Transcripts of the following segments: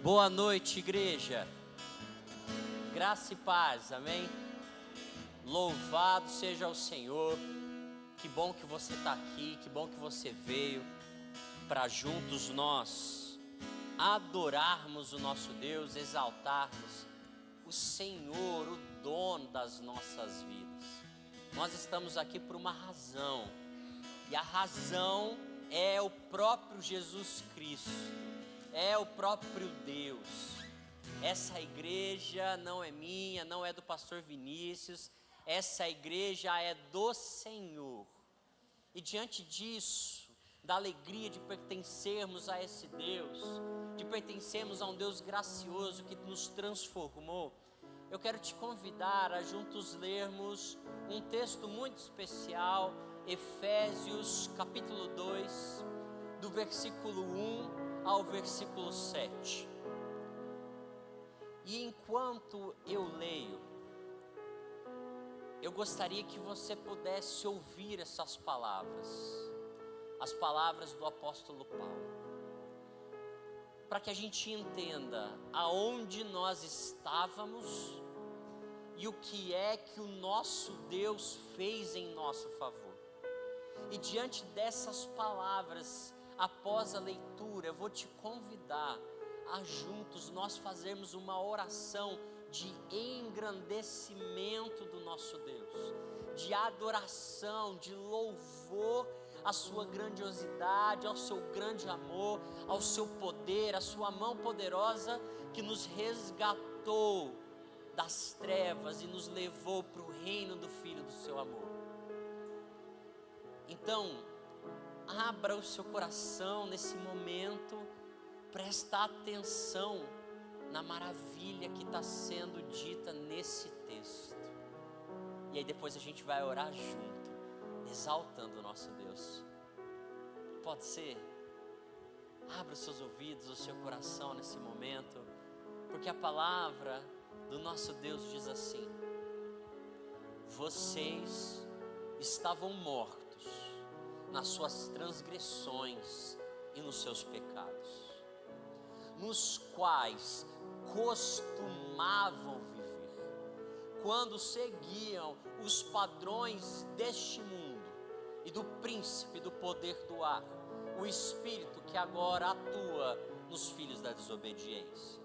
Boa noite, igreja. Graça e paz, amém? Louvado seja o Senhor. Que bom que você está aqui, que bom que você veio para juntos nós adorarmos o nosso Deus, exaltarmos o Senhor, o dono das nossas vidas. Nós estamos aqui por uma razão, e a razão é o próprio Jesus Cristo, é o próprio Deus. Essa igreja não é minha, não é do pastor Vinícius, essa igreja é do Senhor. E diante disso, da alegria de pertencermos a esse Deus, de pertencermos a um Deus gracioso que nos transformou, eu quero te convidar a juntos lermos um texto muito especial, Efésios capítulo 2, do versículo 1 ao versículo 7. E enquanto eu leio, eu gostaria que você pudesse ouvir essas palavras, as palavras do apóstolo Paulo, para que a gente entenda aonde nós estávamos e o que é que o nosso Deus fez em nosso favor. E diante dessas palavras, após a leitura, eu vou te convidar a juntos nós fazermos uma oração de engrandecimento do nosso Deus, de adoração, de louvor à sua grandiosidade, ao seu grande amor, ao seu poder, à sua mão poderosa que nos resgatou das trevas e nos levou para o reino do Filho do seu amor. Então, abra o seu coração nesse momento, presta atenção na maravilha que está sendo dita nesse texto. E aí depois a gente vai orar junto, exaltando o nosso Deus. Pode ser? Abra os seus ouvidos, o seu coração nesse momento, porque a palavra do nosso Deus diz assim: vocês estavam mortos nas suas transgressões e nos seus pecados, nos quais costumavam viver, quando seguiam os padrões deste mundo e do príncipe do poder do ar, o espírito que agora atua nos filhos da desobediência.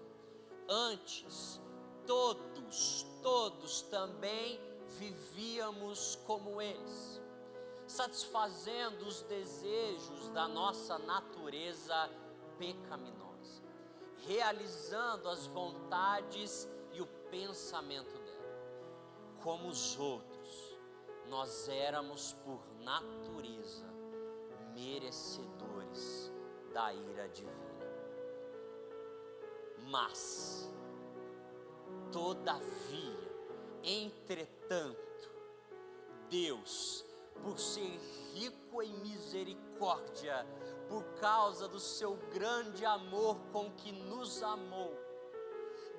Antes, todos também vivíamos como eles, satisfazendo os desejos da nossa natureza pecaminosa, realizando as vontades e o pensamento dela. Como os outros, nós éramos por natureza merecedores da ira divina. Mas, todavia, entretanto, Deus, por ser rico em misericórdia, por causa do seu grande amor com que nos amou,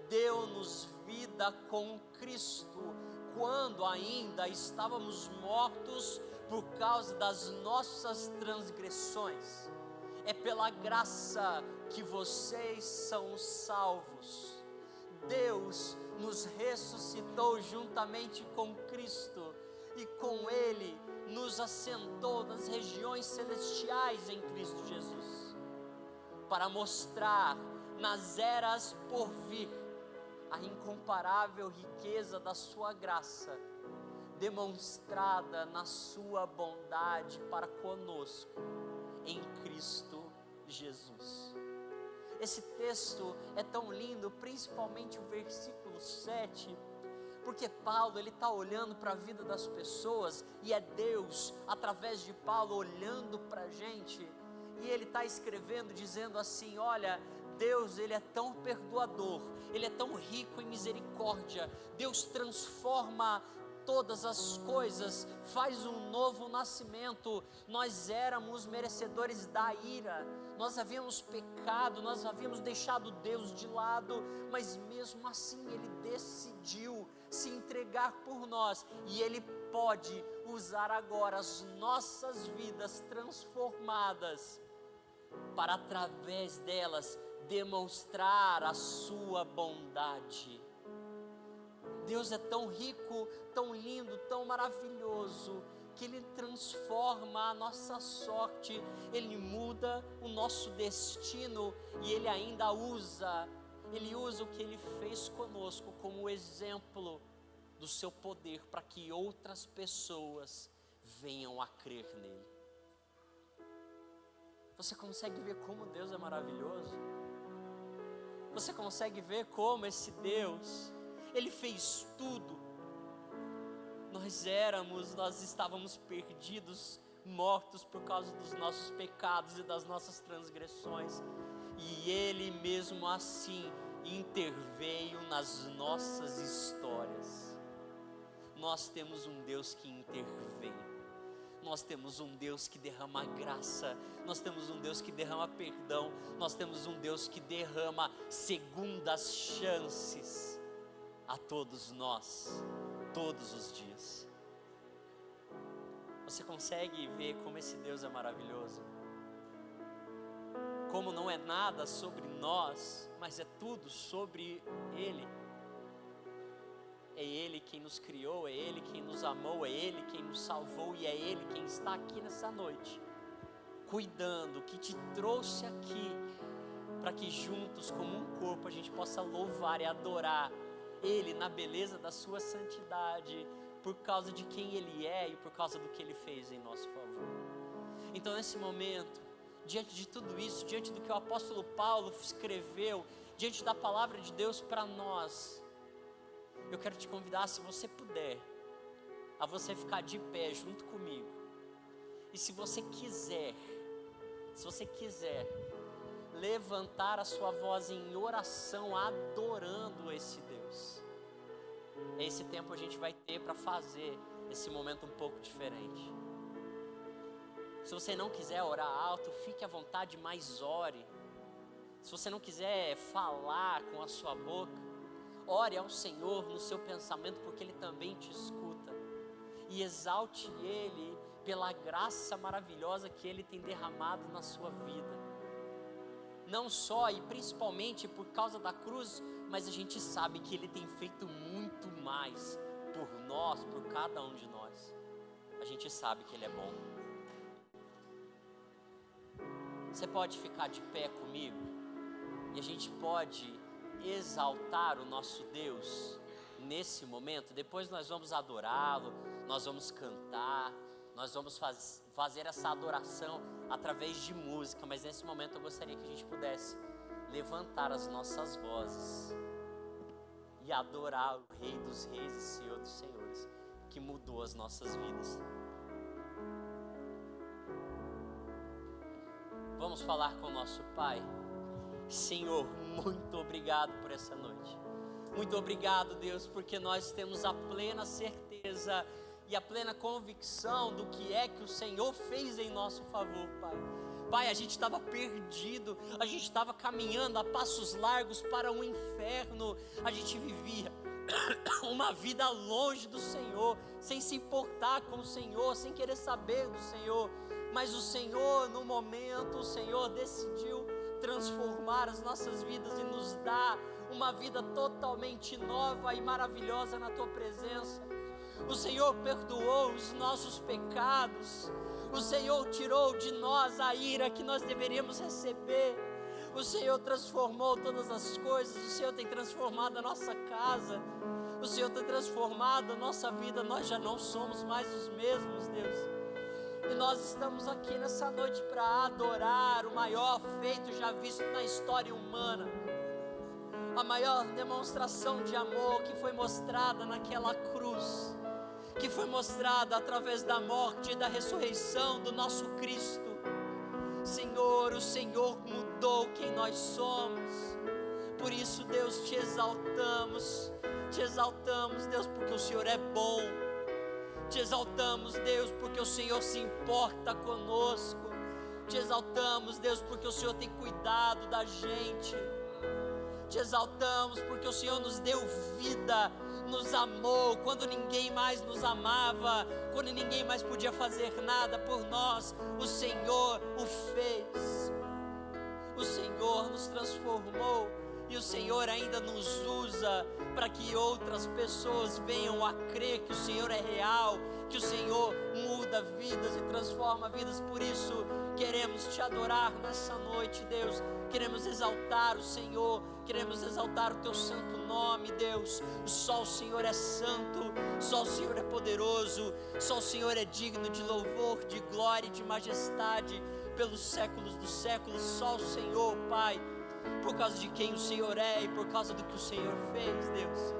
deu-nos vida com Cristo, quando ainda estávamos mortos por causa das nossas transgressões. É pela graça que vocês são salvos. Deus nos ressuscitou juntamente com Cristo e com Ele nos assentou nas regiões celestiais em Cristo Jesus, para mostrar nas eras por vir a incomparável riqueza da sua graça, demonstrada na sua bondade para conosco em Cristo Jesus. esse texto é tão lindo, principalmente o versículo 7, porque Paulo, ele está olhando para a vida das pessoas, e é Deus, através de Paulo, olhando para a gente, e ele está escrevendo, dizendo assim: olha, Deus, ele é tão perdoador, ele é tão rico em misericórdia, Deus transforma todas as coisas, faz um novo nascimento. Nós éramos merecedores da ira, nós havíamos pecado, nós havíamos deixado Deus de lado, mas mesmo assim Ele decidiu se entregar por nós, e Ele pode usar agora as nossas vidas transformadas, para através delas demonstrar a sua bondade. Deus é tão rico, tão lindo, tão maravilhoso, que Ele transforma a nossa sorte, Ele muda o nosso destino, e Ele ainda usa o que Ele fez conosco como exemplo do seu poder, para que outras pessoas venham a crer nele. Você consegue ver como Deus é maravilhoso? Você consegue ver como esse Deus, Ele fez tudo? Nós estávamos perdidos, mortos por causa dos nossos pecados e das nossas transgressões, e Ele mesmo assim interveio nas nossas histórias. Nós temos um Deus que intervém, nós temos um Deus que derrama graça, nós temos um Deus que derrama perdão, nós temos um Deus que derrama segundas chances a todos nós, todos os dias. Você consegue ver como esse Deus é maravilhoso? Como não é nada sobre nós, mas é tudo sobre Ele. É Ele quem nos criou, é Ele quem nos amou, é Ele quem nos salvou, e é Ele quem está aqui nessa noite, cuidando, que te trouxe aqui, para que juntos, como um corpo, a gente possa louvar e adorar Ele na beleza da sua santidade, por causa de quem Ele é e por causa do que Ele fez em nosso favor. Então, nesse momento, diante de tudo isso, diante do que o apóstolo Paulo escreveu, diante da palavra de Deus para nós, eu quero te convidar, se você puder, a você ficar de pé junto comigo. E se você quiser levantar a sua voz em oração, adorando esse Deus. Esse tempo a gente vai ter para fazer esse momento um pouco diferente. Se você não quiser orar alto, fique à vontade, mas ore. Se você não quiser falar com a sua boca, ore ao Senhor no seu pensamento, porque Ele também te escuta. E exalte Ele pela graça maravilhosa que Ele tem derramado na sua vida. Não só e principalmente por causa da cruz, mas a gente sabe que Ele tem feito muito mais por nós, por cada um de nós. A gente sabe que Ele é bom. Você pode ficar de pé comigo? E a gente pode exaltar o nosso Deus nesse momento. Depois nós vamos adorá-lo, nós vamos cantar, nós vamos fazer essa adoração através de música, mas nesse momento eu gostaria que a gente pudesse levantar as nossas vozes e adorar o Rei dos Reis e Senhor dos Senhores, que mudou as nossas vidas. Vamos falar com o nosso Pai. Senhor, muito obrigado por essa noite. Muito obrigado, Deus, porque nós temos a plena certeza e a plena convicção do que é que o Senhor fez em nosso favor, Pai. Pai, a gente estava perdido, a gente estava caminhando a passos largos para um inferno, a gente vivia uma vida longe do Senhor, sem se importar com o Senhor, sem querer saber do Senhor, mas o Senhor, no momento, o Senhor decidiu transformar as nossas vidas e nos dar uma vida totalmente nova e maravilhosa na Tua presença. O Senhor perdoou os nossos pecados, o Senhor tirou de nós a ira que nós deveríamos receber, o Senhor transformou todas as coisas, o Senhor tem transformado a nossa casa, o Senhor tem transformado a nossa vida. Nós já não somos mais os mesmos, Deus. E nós estamos aqui nessa noite para adorar o maior feito já visto na história humana, a maior demonstração de amor que foi mostrada naquela cruz, que foi mostrada através da morte e da ressurreição do nosso Cristo. Senhor, o Senhor mudou quem nós somos. Por isso, Deus, te exaltamos, Deus, porque o Senhor é bom. Te exaltamos, Deus, porque o Senhor se importa conosco. Te exaltamos, Deus, porque o Senhor tem cuidado da gente. Te exaltamos porque o Senhor nos deu vida, nos amou quando ninguém mais nos amava, quando ninguém mais podia fazer nada por nós. O Senhor o fez. O Senhor nos transformou e o Senhor ainda nos usa para que outras pessoas venham a crer que o Senhor é real, que o Senhor muda vidas e transforma vidas. Por isso queremos te adorar nessa noite, Deus. Queremos exaltar o Senhor, queremos exaltar o teu santo nome, Deus. Só o Senhor é santo, só o Senhor é poderoso, só o Senhor é digno de louvor, de glória e de majestade pelos séculos dos séculos. Só o Senhor, Pai, por causa de quem o Senhor é e por causa do que o Senhor fez, Deus.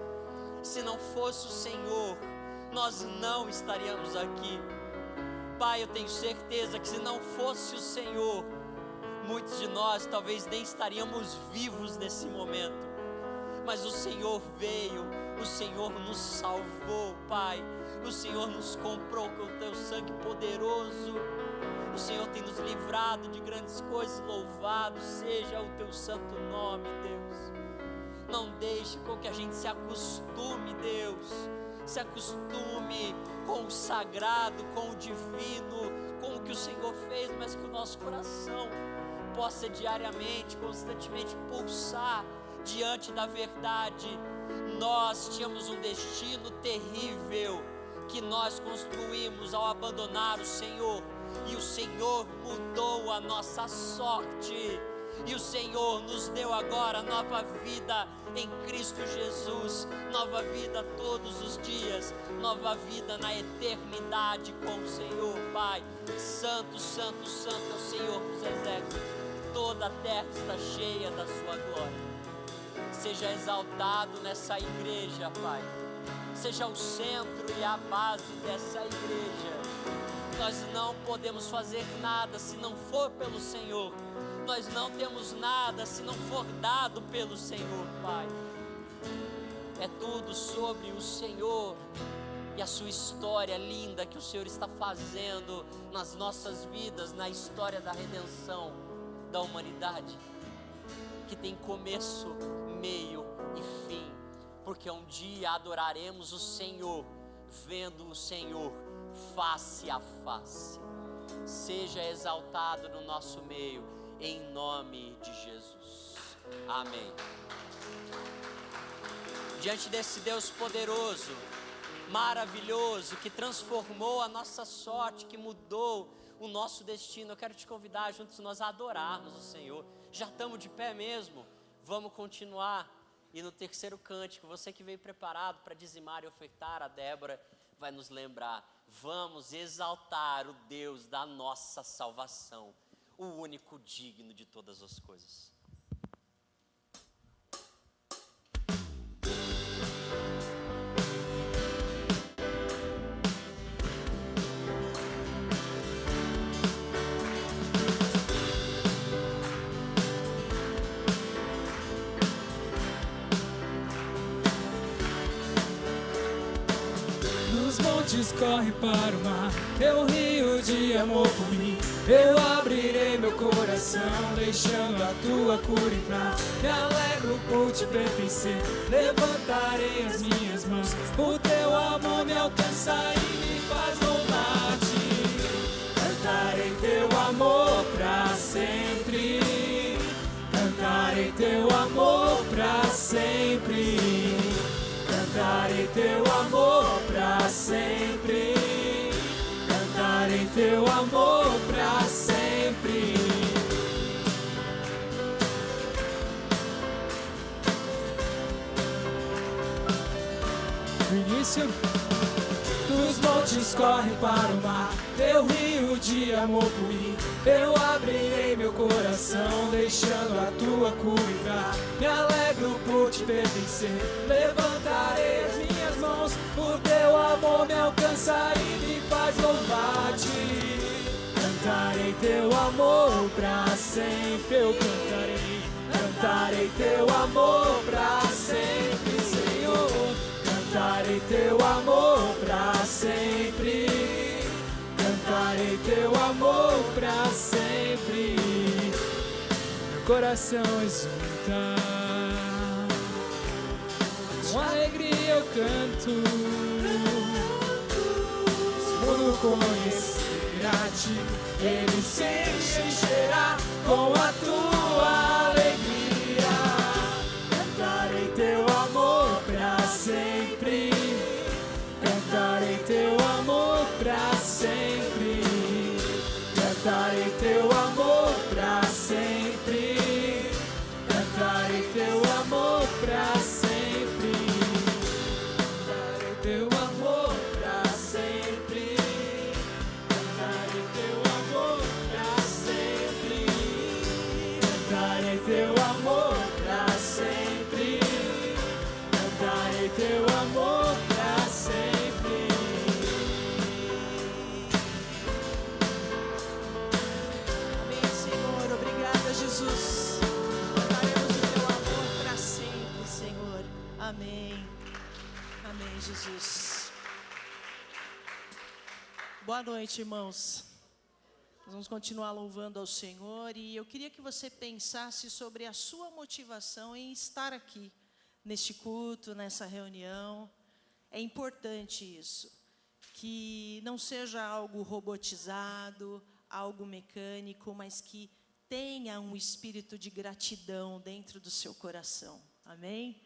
Se não fosse o Senhor, nós não estaríamos aqui. Pai, eu tenho certeza que se não fosse o Senhor, muitos de nós talvez nem estaríamos vivos nesse momento. Mas o Senhor veio, o Senhor nos salvou, Pai. O Senhor nos comprou com o teu sangue poderoso. O Senhor tem nos livrado de grandes coisas. Louvado seja o teu santo nome, Deus. Não deixe com que a gente se acostume, Deus, se acostume com o sagrado, com o divino, com o que o Senhor fez, mas que o nosso coração possa diariamente, constantemente pulsar diante da verdade. Nós tínhamos um destino terrível que nós construímos ao abandonar o Senhor, e o Senhor mudou a nossa sorte, e o Senhor nos deu agora nova vida em Cristo Jesus, nova vida todos os dias, nova vida na eternidade com o Senhor. Pai, santo, santo, santo é o Senhor dos exércitos, toda a terra está cheia da sua glória. Seja exaltado nessa igreja, Pai, seja o centro e a base dessa igreja. Nós não podemos fazer nada se não for pelo Senhor. Nós não temos nada se não for dado pelo Senhor, Pai. É tudo sobre o Senhor e a sua história linda que o Senhor está fazendo nas nossas vidas, na história da redenção da humanidade, que tem começo, meio e fim, porque um dia adoraremos o Senhor, vendo o Senhor face a face. Seja exaltado no nosso meio, em nome de Jesus. Amém. Diante desse Deus poderoso, maravilhoso, que transformou a nossa sorte, que mudou o nosso destino, eu quero te convidar juntos nós a adorarmos o Senhor. Já estamos de pé mesmo? Vamos continuar. E no terceiro cântico, você que veio preparado para dizimar e ofertar, a Débora vai nos lembrar. Vamos exaltar o Deus da nossa salvação, o único digno de todas as coisas. Corre para o mar, teu rio de amor por mim. Eu abrirei meu coração, deixando a tua cura entrar. Me alegro por te pertencer, levantarei as minhas mãos. O teu amor me alcança e me faz louvar-te. Cantarei teu amor pra sempre, cantarei teu amor pra sempre. Cantarei teu amor pra sempre, cantarei teu amor pra sempre. No início dos montes correm para o mar, teu rio de amor por mim. Eu abrirei meu coração, deixando a tua cura entrar. Me alegro por te pertencer, levantarei as minhas mãos, por teu amor me alcança e me faz louvar-te. Cantarei teu amor pra sempre, eu cantarei teu amor pra sempre, Senhor. Cantarei teu amor pra sempre, cantarei teu amor pra sempre. Meu coração exulta, com alegria eu canto. Se o mundo conhecerá-te, ele se encherá com a tua alegria. Cantarei teu amor pra sempre, cantarei teu amor pra sempre, cantarei teu amor pra sempre, cantarei teu amor pra sempre, cantarei teu amor pra sempre, cantarei teu amor pra sempre, cantarei teu amor pra sempre, cantarei teu amor pra sempre. Amém, Senhor. Obrigada, Jesus. Cantaremos o teu amor para sempre, Senhor. Amém. Amém, Jesus. Boa noite, irmãos. Nós vamos continuar louvando ao Senhor e eu queria que você pensasse sobre a sua motivação em estar aqui, neste culto, nessa reunião. É importante isso, que não seja algo robotizado, algo mecânico, mas que tenha um espírito de gratidão dentro do seu coração. Amém?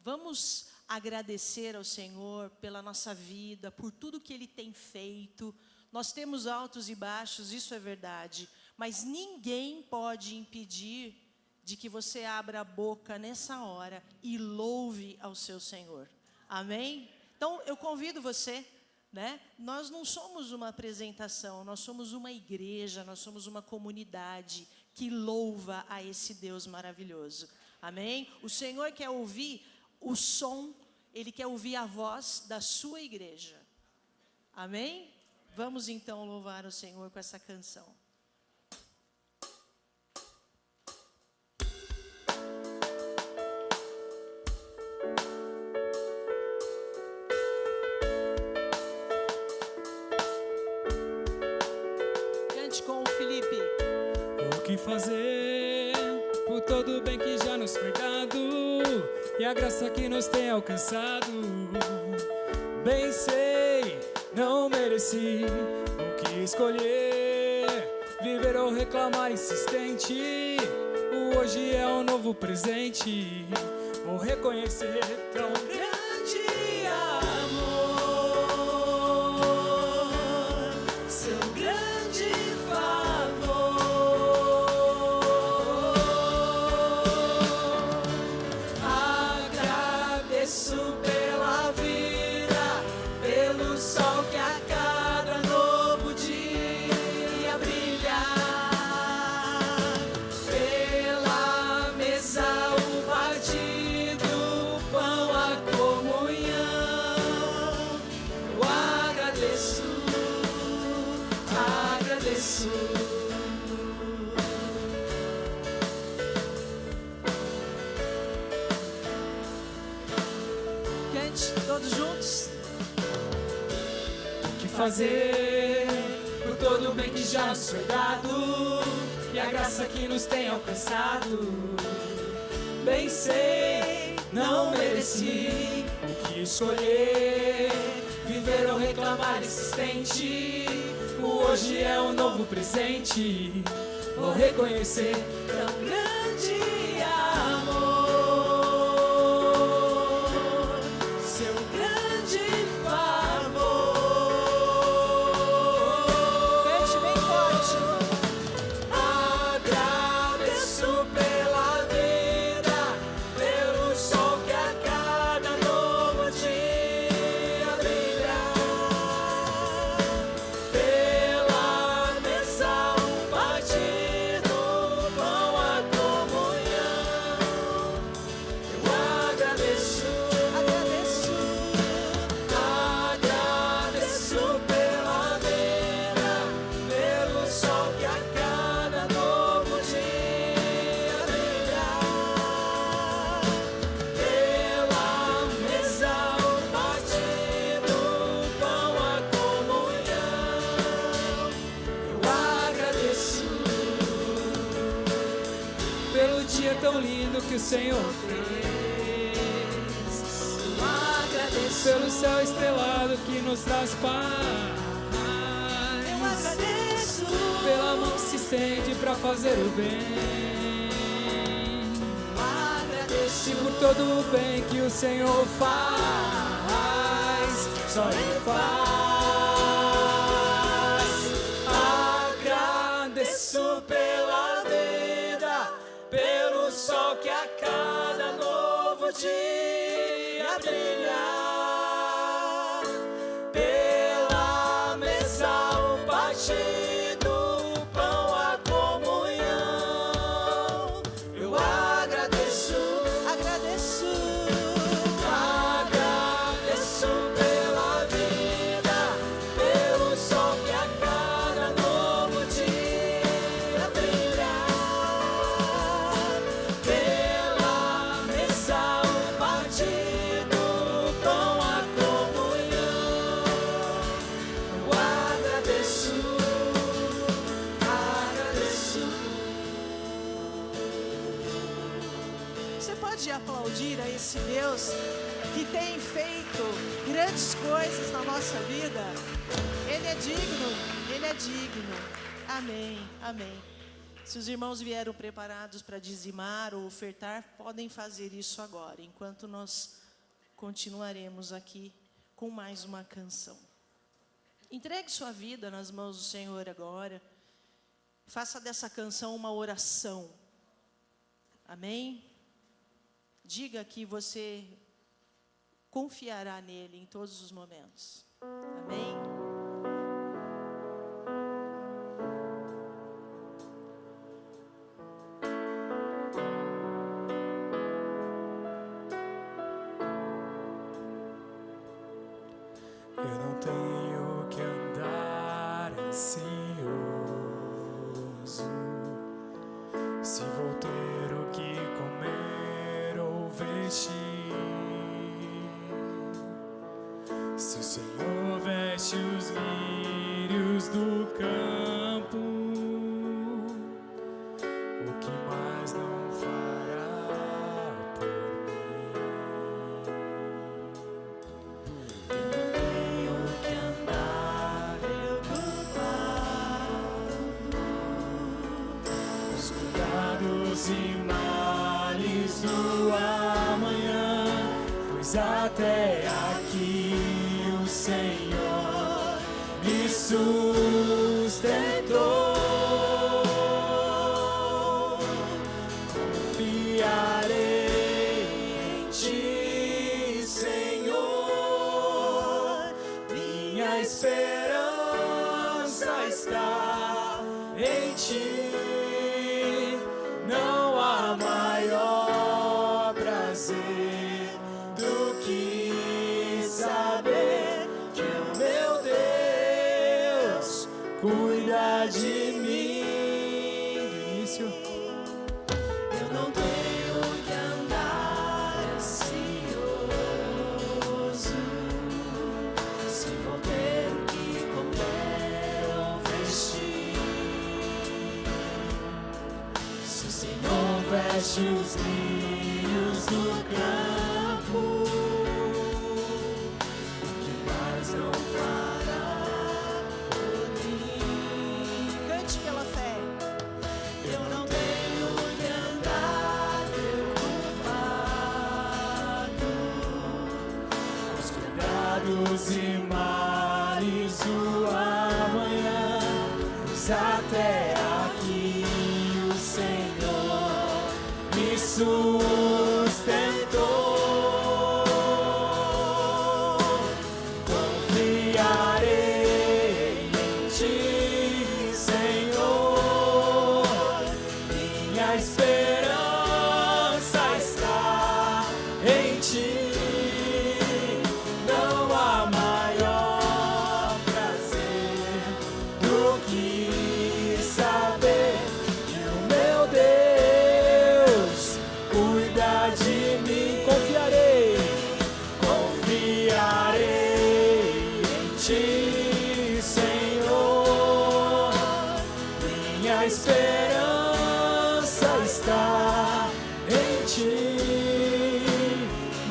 Vamos agradecer ao Senhor pela nossa vida, por tudo que Ele tem feito. Nós temos altos e baixos, isso é verdade, mas ninguém pode impedir de que você abra a boca nessa hora e louve ao seu Senhor. Amém? Então, eu convido você, né? Nós não somos uma apresentação, nós somos uma igreja, nós somos uma comunidade que louva a esse Deus maravilhoso. Amém? O Senhor quer ouvir o som, Ele quer ouvir a voz da sua igreja. Amém? Vamos então louvar o Senhor com essa canção. Cante com o Felipe. O que fazer por todo o bem que já nos foi dado e a graça que nos tem alcançado? Bem sei, não mereci o que escolher, viver ou reclamar insistente. O hoje é um novo presente, vou reconhecer tão grande amor, seu grande favor. Agradeço pela vida, pelo sol que a cada novo dia brilhar, pela mesa o partido, o pão, a comunhão. Eu agradeço, agradeço. Cante todos juntos. O que fazer por todo o bem que já nos foi dado e a graça que nos tem alcançado? Bem sei, não mereci o que escolher, viver ou reclamar insistente. O hoje é um novo presente, vou reconhecer tão grande amor, seu grande favor. Cante bem forte. Agradeço pela vida, pelo sol que a cada novo dia brilhar, tão lindo que o Senhor fez. Eu agradeço Pelo céu estrelado que nos traz paz. Eu agradeço Pela mão que se estende pra fazer o bem. Eu agradeço E por todo o bem que o Senhor faz, só Ele faz. Agradeço pela vida, pelo sol que a cada novo dia brilha, pela mesa o partido, o pão, a comunhão. Eu agradeço. Agradeço Agradeço pela vida, pelo sol que a cada novo dia brilha, pela mesa o partido, o pão, a comunhão. Eu agradeço. Você pode aplaudir a esse Deus que tem feito grandes coisas na nossa vida? Ele é digno, Ele é digno. Amém, amém. Se os irmãos vieram preparados para dizimar ou ofertar, podem fazer isso agora, enquanto nós continuaremos aqui com mais uma canção. Entregue sua vida nas mãos do Senhor agora. Faça dessa canção uma oração. Amém? Diga que você confiará nele em todos os momentos. Amém? Eu não tenho que andar ansioso, se vou ter o que comer ou vestir. Se o Senhor veste os lírios do campo, o que mais não fará por mim? Eu não tenho que andar preocupado com os cuidados e males do amanhã, pois até aqui o Senhor me sustentou. Confiarei em Ti, Senhor. Minha esperança está em Ti. Não há maior prazer do que saber que o meu Deus cuida de mim. Início. Eu não tenho que andar ansioso, se vou ter o que comer ou vestir. Se o Senhor veste os lírios do campo, o que mais não fará por mim? Cante pela fé. Eu não tenho que andar preocupado com os cuidados e males do amanhã, pois até aqui o Senhor me sustentou. Confiarei em Ti, Senhor. Minha esperança está em Ti. Não há maior prazer do que saber que o meu Deus cuida ti.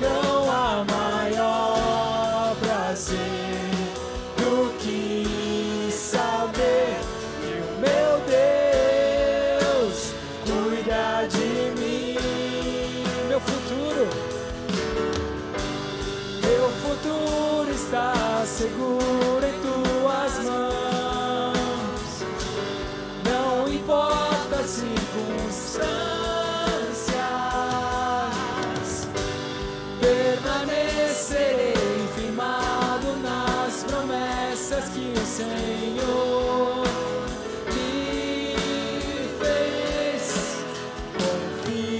Não há maior prazer do que saber que o meu Deus cuida de mim. Meu futuro está seguro em tuas mãos. Não importa as circunstâncias, permanecerei firmado nas promessas que o Senhor me fez.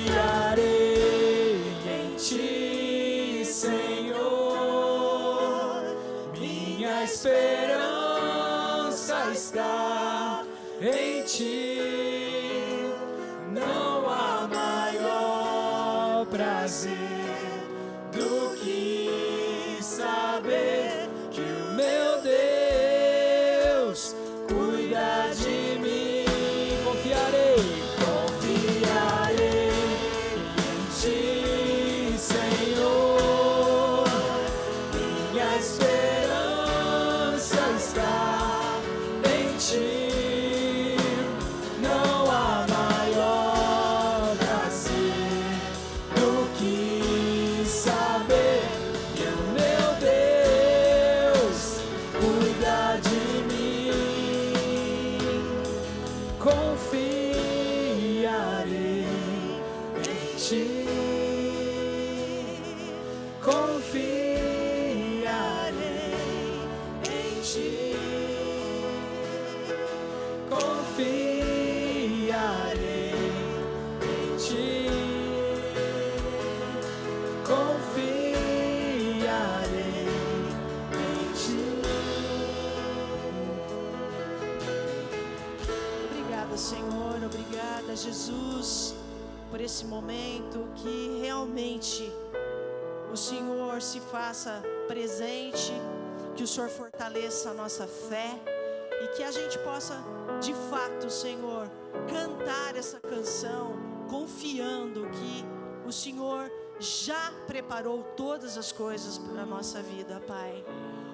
Confiarei em ti, Senhor. Minha esperança está em ti. Não há maior prazer do que saber que o meu Deus cuida de mim. Confiarei em ti, Senhor. Minha esperança está em ti. Não há maior prazer do que saber que o meu Deus cuida de mim. Confiarei em ti. Confiarei em ti. Confiarei em ti. Confiarei em ti. Obrigada, Senhor, obrigada, Jesus, por esse momento que realmente o Senhor se faça presente, que o Senhor fortaleça a nossa fé e que a gente possa, de fato, Senhor, cantar essa canção confiando que o Senhor já preparou todas as coisas para a nossa vida, Pai.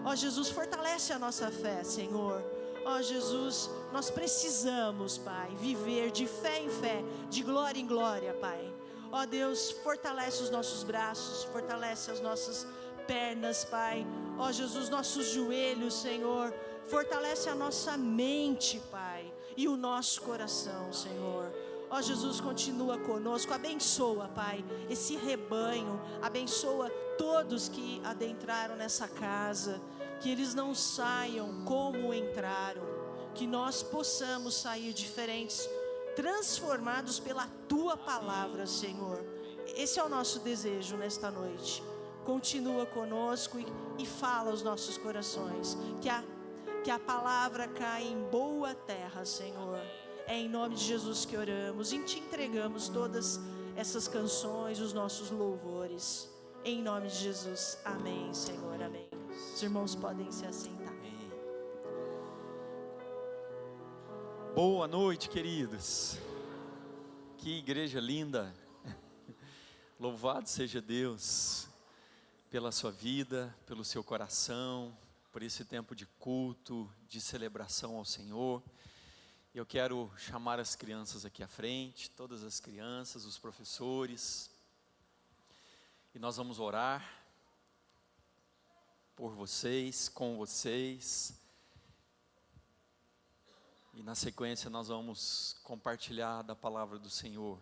Ó Jesus, fortalece a nossa fé, Senhor. Ó Jesus, nós precisamos, Pai, viver de fé em fé, de glória em glória, Pai. Ó Deus, fortalece os nossos braços, fortalece as nossas pernas, Pai. Ó Jesus, nossos joelhos, Senhor. Fortalece a nossa mente, Pai, e o nosso coração, Senhor. Ó Jesus, continua conosco, abençoa, Pai, esse rebanho, abençoa todos que adentraram nessa casa, que eles não saiam como entraram, que nós possamos sair diferentes, transformados pela Tua palavra, Senhor. Esse é o nosso desejo nesta noite. Continua conosco e fala aos nossos corações, que a palavra caia em boa terra, Senhor. É em nome de Jesus que oramos e te entregamos todas essas canções, os nossos louvores. Em nome de Jesus, amém, Senhor, amém. Os irmãos podem se assentar. Boa noite, queridos. Que igreja linda. Louvado seja Deus pela sua vida, pelo seu coração, por esse tempo de culto, de celebração ao Senhor. Eu quero chamar as crianças aqui à frente, todas as crianças, os professores, e nós vamos orar por vocês, com vocês, e na sequência nós vamos compartilhar da palavra do Senhor.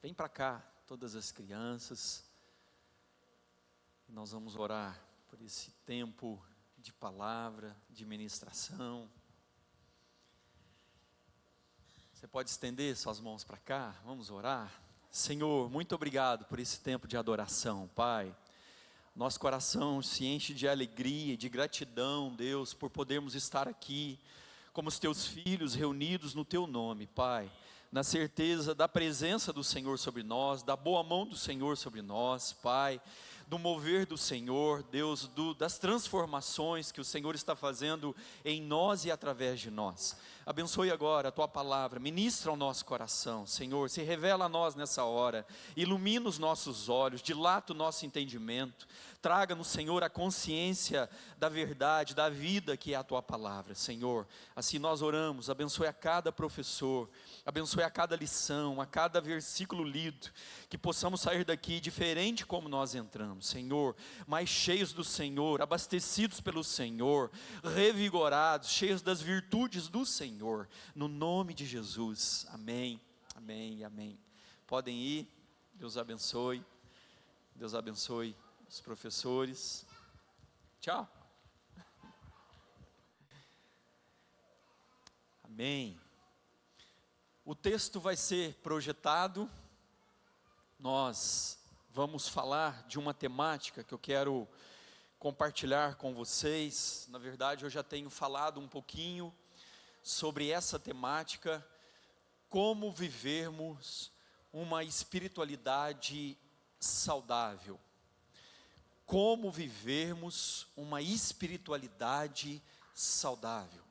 Vem para cá, todas as crianças, e nós vamos orar por esse tempo de palavra, de ministração. Você pode estender suas mãos para cá, vamos orar. Senhor, muito obrigado por esse tempo de adoração, Pai. Nosso coração se enche de alegria, de gratidão, Deus, por podermos estar aqui, como os Teus filhos reunidos no Teu nome, Pai. Na certeza da presença do Senhor sobre nós, da boa mão do Senhor sobre nós, Pai. do mover do Senhor, Deus, das transformações que o Senhor está fazendo em nós e através de nós. Abençoe agora a Tua palavra, ministra ao nosso coração, Senhor, se revela a nós nessa hora, ilumina os nossos olhos, dilata o nosso entendimento, traga-nos, Senhor, a consciência da verdade, da vida que é a Tua palavra, Senhor. Assim nós oramos, abençoe a cada professor, abençoe a cada lição, a cada versículo lido, que possamos sair daqui diferente como nós entramos, Senhor, mais cheios do Senhor, abastecidos pelo Senhor, revigorados, cheios das virtudes do Senhor, no nome de Jesus, amém, amém e amém. Podem ir, Deus abençoe os professores, tchau, amém. O texto vai ser projetado, nós vamos falar de uma temática que eu quero compartilhar com vocês. Na verdade, eu já tenho falado um pouquinho sobre essa temática, como vivermos uma espiritualidade saudável. Como vivermos uma espiritualidade saudável.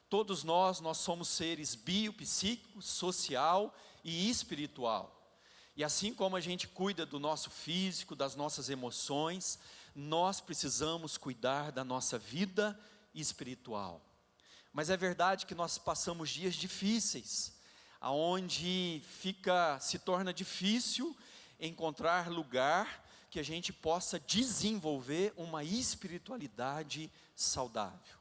Todos nós somos seres biopsíquico, social e espiritual. E assim como a gente cuida do nosso físico, das nossas emoções, nós precisamos cuidar da nossa vida espiritual. Mas é verdade que nós passamos dias difíceis, aonde se torna difícil encontrar lugar que a gente possa desenvolver uma espiritualidade saudável.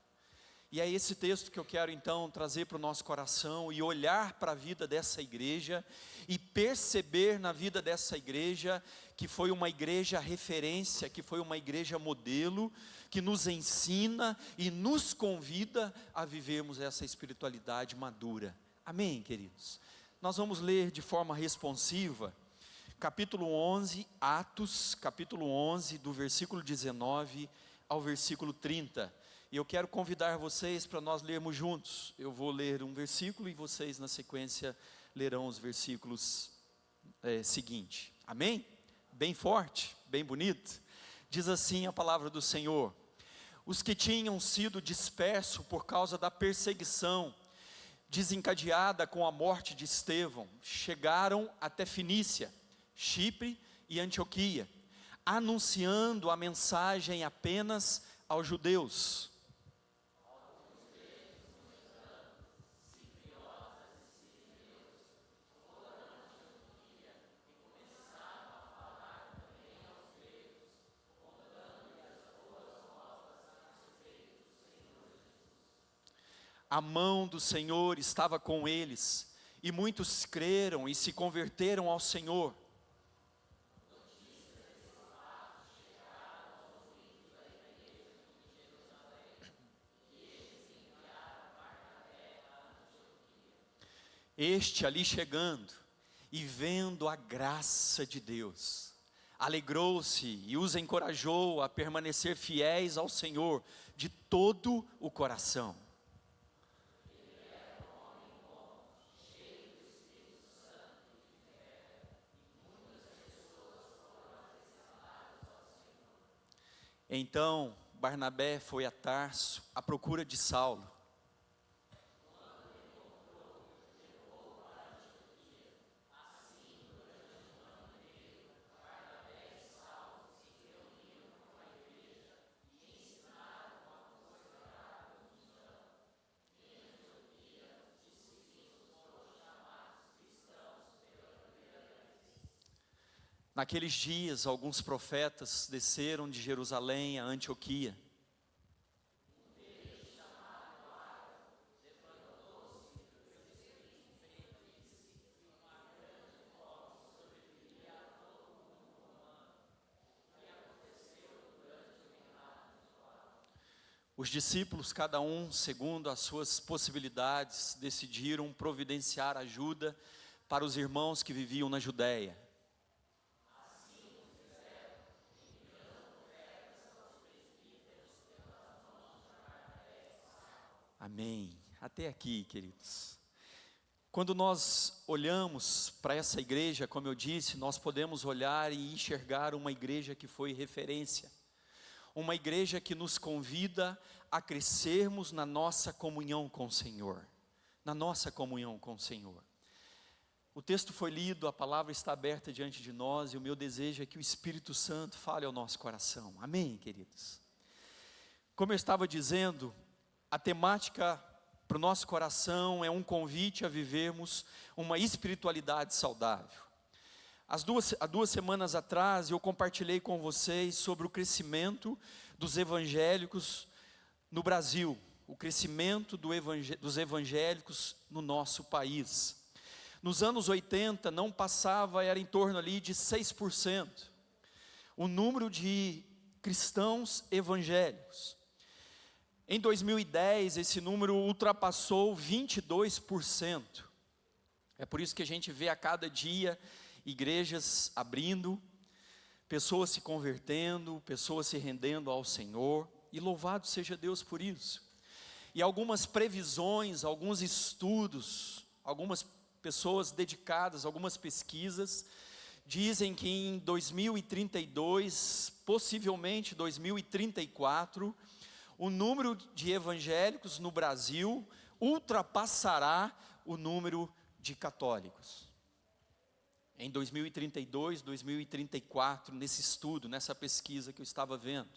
E é esse texto que eu quero então trazer para o nosso coração e olhar para a vida dessa igreja e perceber na vida dessa igreja que foi uma igreja referência, que foi uma igreja modelo, que nos ensina e nos convida a vivermos essa espiritualidade madura. Amém, queridos? Nós vamos ler de forma responsiva, capítulo 11, Atos, capítulo 11, do versículo 19 ao versículo 30. E eu quero convidar vocês para nós lermos juntos. Eu vou ler um versículo e vocês na sequência lerão os versículos seguintes. Amém? Bem forte, bem bonito. Diz assim a palavra do Senhor: os que tinham sido dispersos por causa da perseguição desencadeada com a morte de Estevão, chegaram até Fenícia, Chipre e Antioquia, anunciando a mensagem apenas aos judeus. A mão do Senhor estava com eles, e muitos creram e se converteram ao Senhor. Este ali chegando e vendo a graça de Deus, alegrou-se e os encorajou a permanecer fiéis ao Senhor de todo o coração. Então Barnabé foi a Tarso à procura de Saulo. Naqueles dias, alguns profetas desceram de Jerusalém a Antioquia. Os discípulos, cada um segundo as suas possibilidades, decidiram providenciar ajuda para os irmãos que viviam na Judéia. Amém. Até aqui, queridos. Quando nós olhamos para essa igreja, como eu disse, nós podemos olhar e enxergar uma igreja que foi referência. Uma igreja que nos convida a crescermos na nossa comunhão com o Senhor. Na nossa comunhão com o Senhor. O texto foi lido, a palavra está aberta diante de nós, e o meu desejo é que o Espírito Santo fale ao nosso coração. Amém, queridos? Como eu estava dizendo, a temática para o nosso coração é um convite a vivermos uma espiritualidade saudável. Há 2 semanas atrás eu compartilhei com vocês sobre o crescimento dos evangélicos no Brasil, o crescimento dos evangélicos no nosso país. Nos anos 80 não passava, era em torno ali de 6%, o número de cristãos evangélicos. Em 2010, esse número ultrapassou 22%. É por isso que a gente vê a cada dia igrejas abrindo, pessoas se convertendo, pessoas se rendendo ao Senhor, e louvado seja Deus por isso. E algumas previsões, alguns estudos, algumas pessoas dedicadas, algumas pesquisas, dizem que em 2032, possivelmente 2034, o número de evangélicos no Brasil ultrapassará o número de católicos. Em 2032, 2034, nesse estudo, nessa pesquisa que eu estava vendo,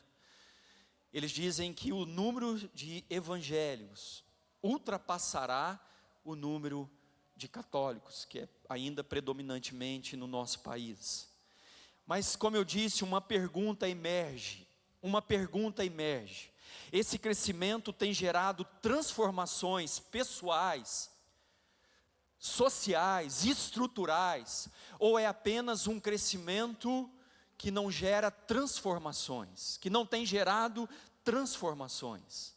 eles dizem que o número de evangélicos ultrapassará o número de católicos, que é ainda predominantemente no nosso país. Mas, como eu disse, uma pergunta emerge. Esse crescimento tem gerado transformações pessoais, sociais, estruturais, ou é apenas um crescimento que não gera transformações, que não tem gerado transformações?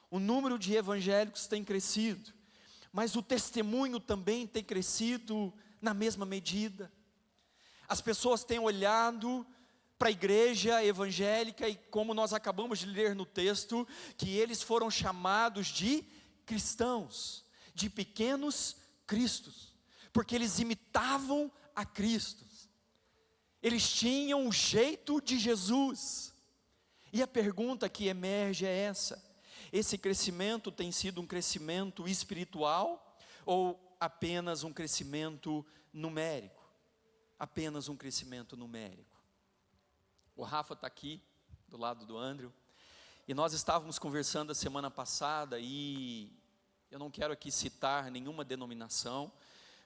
O número de evangélicos tem crescido, mas o testemunho também tem crescido na mesma medida. As pessoas têm olhado para a igreja evangélica, e como nós acabamos de ler no texto, que eles foram chamados de cristãos, de pequenos cristos, porque eles imitavam a Cristo, eles tinham o jeito de Jesus. E a pergunta que emerge é essa: esse crescimento tem sido um crescimento espiritual ou apenas um crescimento numérico? Apenas um crescimento numérico. O Rafa está aqui, do lado do Andrew, e nós estávamos conversando a semana passada, e eu não quero aqui citar nenhuma denominação,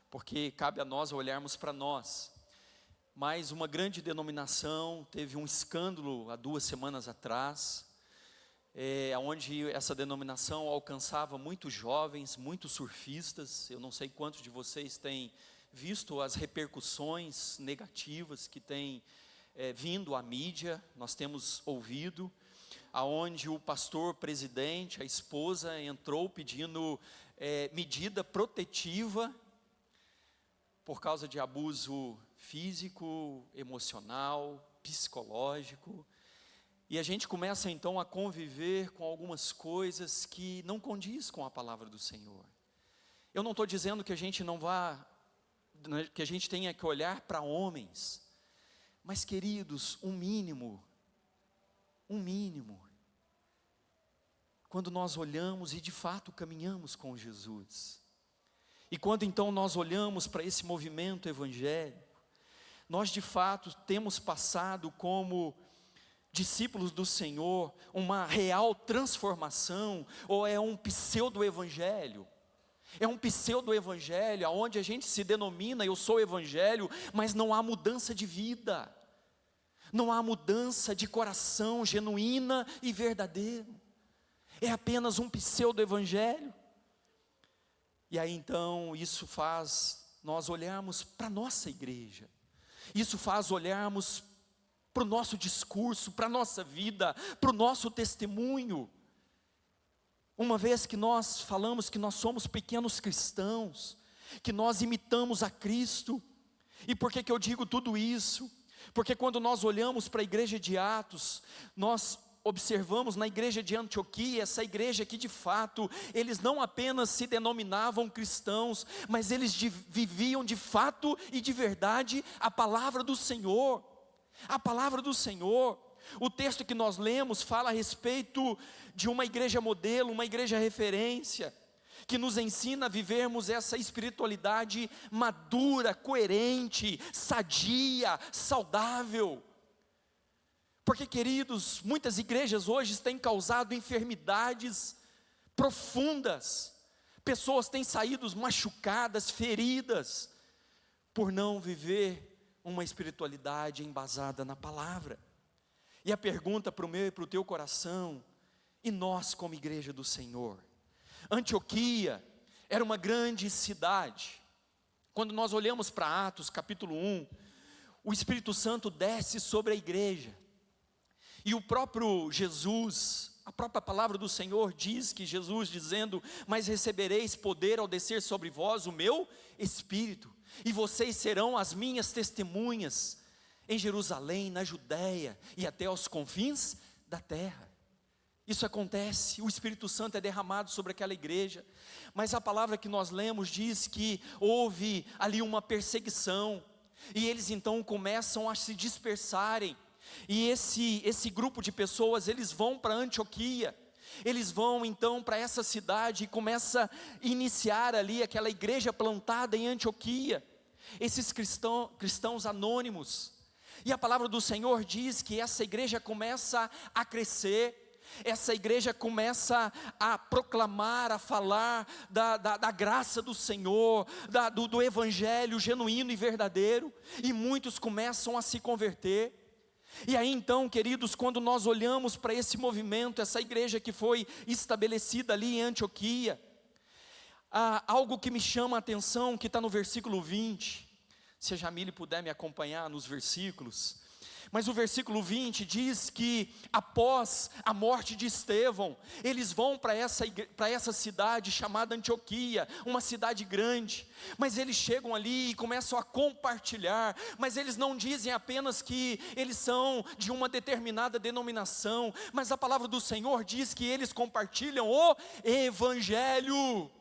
porque cabe a nós olharmos para nós, mas uma grande denominação teve um escândalo há 2 semanas atrás, onde essa denominação alcançava muitos jovens, muitos surfistas. Eu não sei quantos de vocês têm visto as repercussões negativas que têm vindo à mídia. Nós temos ouvido, aonde o pastor presidente, a esposa, entrou pedindo medida protetiva por causa de abuso físico, emocional, psicológico. E a gente começa então a conviver com algumas coisas que não condiz com a palavra do Senhor. Eu não estou dizendo que a gente não vá, que a gente tenha que olhar para homens, mas, queridos, um mínimo, quando nós olhamos e de fato caminhamos com Jesus, e quando então nós olhamos para esse movimento evangélico, nós de fato temos passado como discípulos do Senhor uma real transformação, ou é um pseudo-evangelho? É um pseudo-evangelho, onde a gente se denomina, eu sou evangelho, mas não há mudança de vida, não há mudança de coração genuína e verdadeiro, é apenas um pseudo-evangelho. E aí então isso faz nós olharmos para a nossa igreja, isso faz olharmos para o nosso discurso, para a nossa vida, para o nosso testemunho. Uma vez que nós falamos que nós somos pequenos cristãos, que nós imitamos a Cristo. E por que eu digo tudo isso? Porque quando nós olhamos para a igreja de Atos, nós observamos na igreja de Antioquia, essa igreja que de fato, eles não apenas se denominavam cristãos, mas eles viviam de fato e de verdade a palavra do Senhor. A palavra do Senhor. O texto que nós lemos fala a respeito de uma igreja modelo, uma igreja referência, que nos ensina a vivermos essa espiritualidade madura, coerente, sadia, saudável. Porque, queridos, muitas igrejas hoje têm causado enfermidades profundas. Pessoas têm saído machucadas, feridas, por não viver uma espiritualidade embasada na palavra. E a pergunta para o meu e para o teu coração: e nós como igreja do Senhor? Antioquia era uma grande cidade. Quando nós olhamos para Atos capítulo 1, o Espírito Santo desce sobre a igreja. E o próprio Jesus, a própria palavra do Senhor diz que Jesus dizendo: mas recebereis poder ao descer sobre vós o meu Espírito, e vocês serão as minhas testemunhas em Jerusalém, na Judéia e até aos confins da terra. Isso acontece, o Espírito Santo é derramado sobre aquela igreja, mas a palavra que nós lemos diz que houve ali uma perseguição, e eles então começam a se dispersarem. E esse grupo de pessoas, eles vão para Antioquia, eles vão então para essa cidade e começa a iniciar ali aquela igreja plantada em Antioquia, esses cristãos anônimos. E a palavra do Senhor diz que essa igreja começa a crescer, essa igreja começa a proclamar, a falar da graça do Senhor, do evangelho genuíno e verdadeiro, e muitos começam a se converter. E aí então, queridos, quando nós olhamos para esse movimento, essa igreja que foi estabelecida ali em Antioquia, algo que me chama a atenção, que está no versículo 20, se a Jamile puder me acompanhar nos versículos, mas o versículo 20 diz que após a morte de Estevão, eles vão para essa cidade chamada Antioquia, uma cidade grande, mas eles chegam ali e começam a compartilhar, mas eles não dizem apenas que eles são de uma determinada denominação, mas a palavra do Senhor diz que eles compartilham o Evangelho.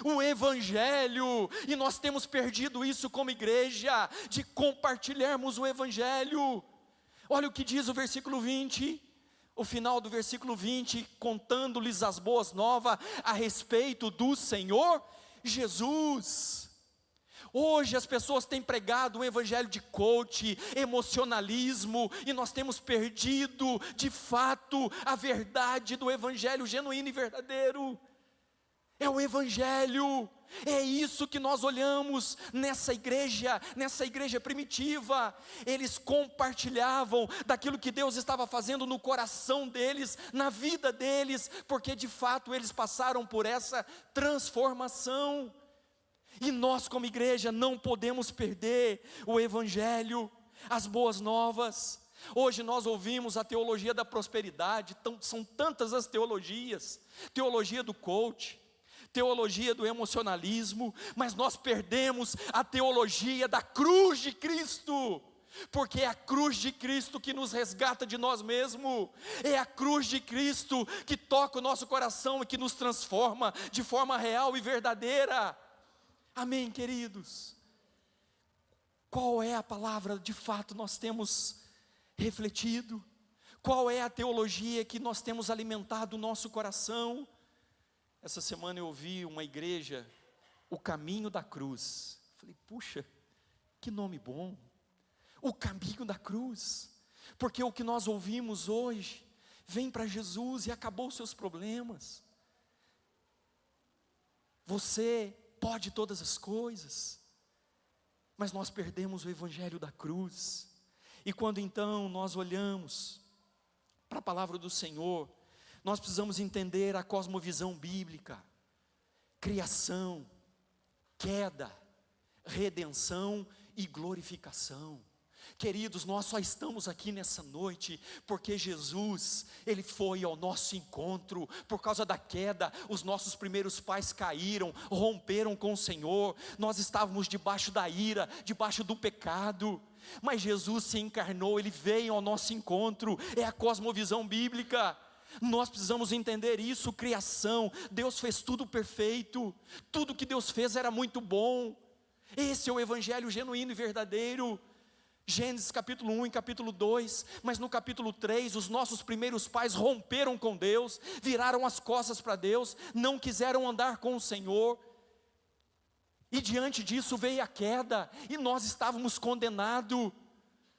O Evangelho, e nós temos perdido isso como igreja, de compartilharmos o Evangelho. Olha o que diz o versículo 20, o final do versículo 20, contando-lhes as boas novas a respeito do Senhor Jesus. Hoje as pessoas têm pregado um evangelho de coach, emocionalismo, e nós temos perdido de fato a verdade do evangelho genuíno e verdadeiro. É o Evangelho, é isso que nós olhamos nessa igreja primitiva. Eles compartilhavam daquilo que Deus estava fazendo no coração deles, na vida deles, porque de fato eles passaram por essa transformação. E nós como igreja não podemos perder o Evangelho, as boas novas. Hoje nós ouvimos a teologia da prosperidade, são tantas as teologias, teologia do coach, teologia do emocionalismo, mas nós perdemos a teologia da cruz de Cristo, porque é a cruz de Cristo que nos resgata de nós mesmos, é a cruz de Cristo que toca o nosso coração e que nos transforma de forma real e verdadeira. Amém, queridos? Qual é a palavra de fato nós temos refletido? Qual é a teologia que nós temos alimentado o nosso coração? Essa semana eu ouvi uma igreja, o caminho da cruz. Falei, puxa, que nome bom, o caminho da cruz, porque o que nós ouvimos hoje, vem para Jesus e acabou os seus problemas. Você pode todas as coisas, mas nós perdemos o evangelho da cruz. E quando então nós olhamos para a palavra do Senhor, nós precisamos entender a cosmovisão bíblica: criação, queda, redenção e glorificação. Queridos, nós só estamos aqui nessa noite porque Jesus, Ele foi ao nosso encontro. Por causa da queda, os nossos primeiros pais caíram, romperam com o Senhor. Nós estávamos debaixo da ira, debaixo do pecado. Mas Jesus se encarnou, Ele veio ao nosso encontro. É a cosmovisão bíblica. Nós precisamos entender isso, criação. Deus fez tudo perfeito. Tudo que Deus fez era muito bom. Esse é o evangelho genuíno e verdadeiro. Gênesis capítulo 1 e capítulo 2, mas no capítulo 3, os nossos primeiros pais romperam com Deus, viraram as costas para Deus, não quiseram andar com o Senhor, e diante disso veio a queda, e nós estávamos condenados,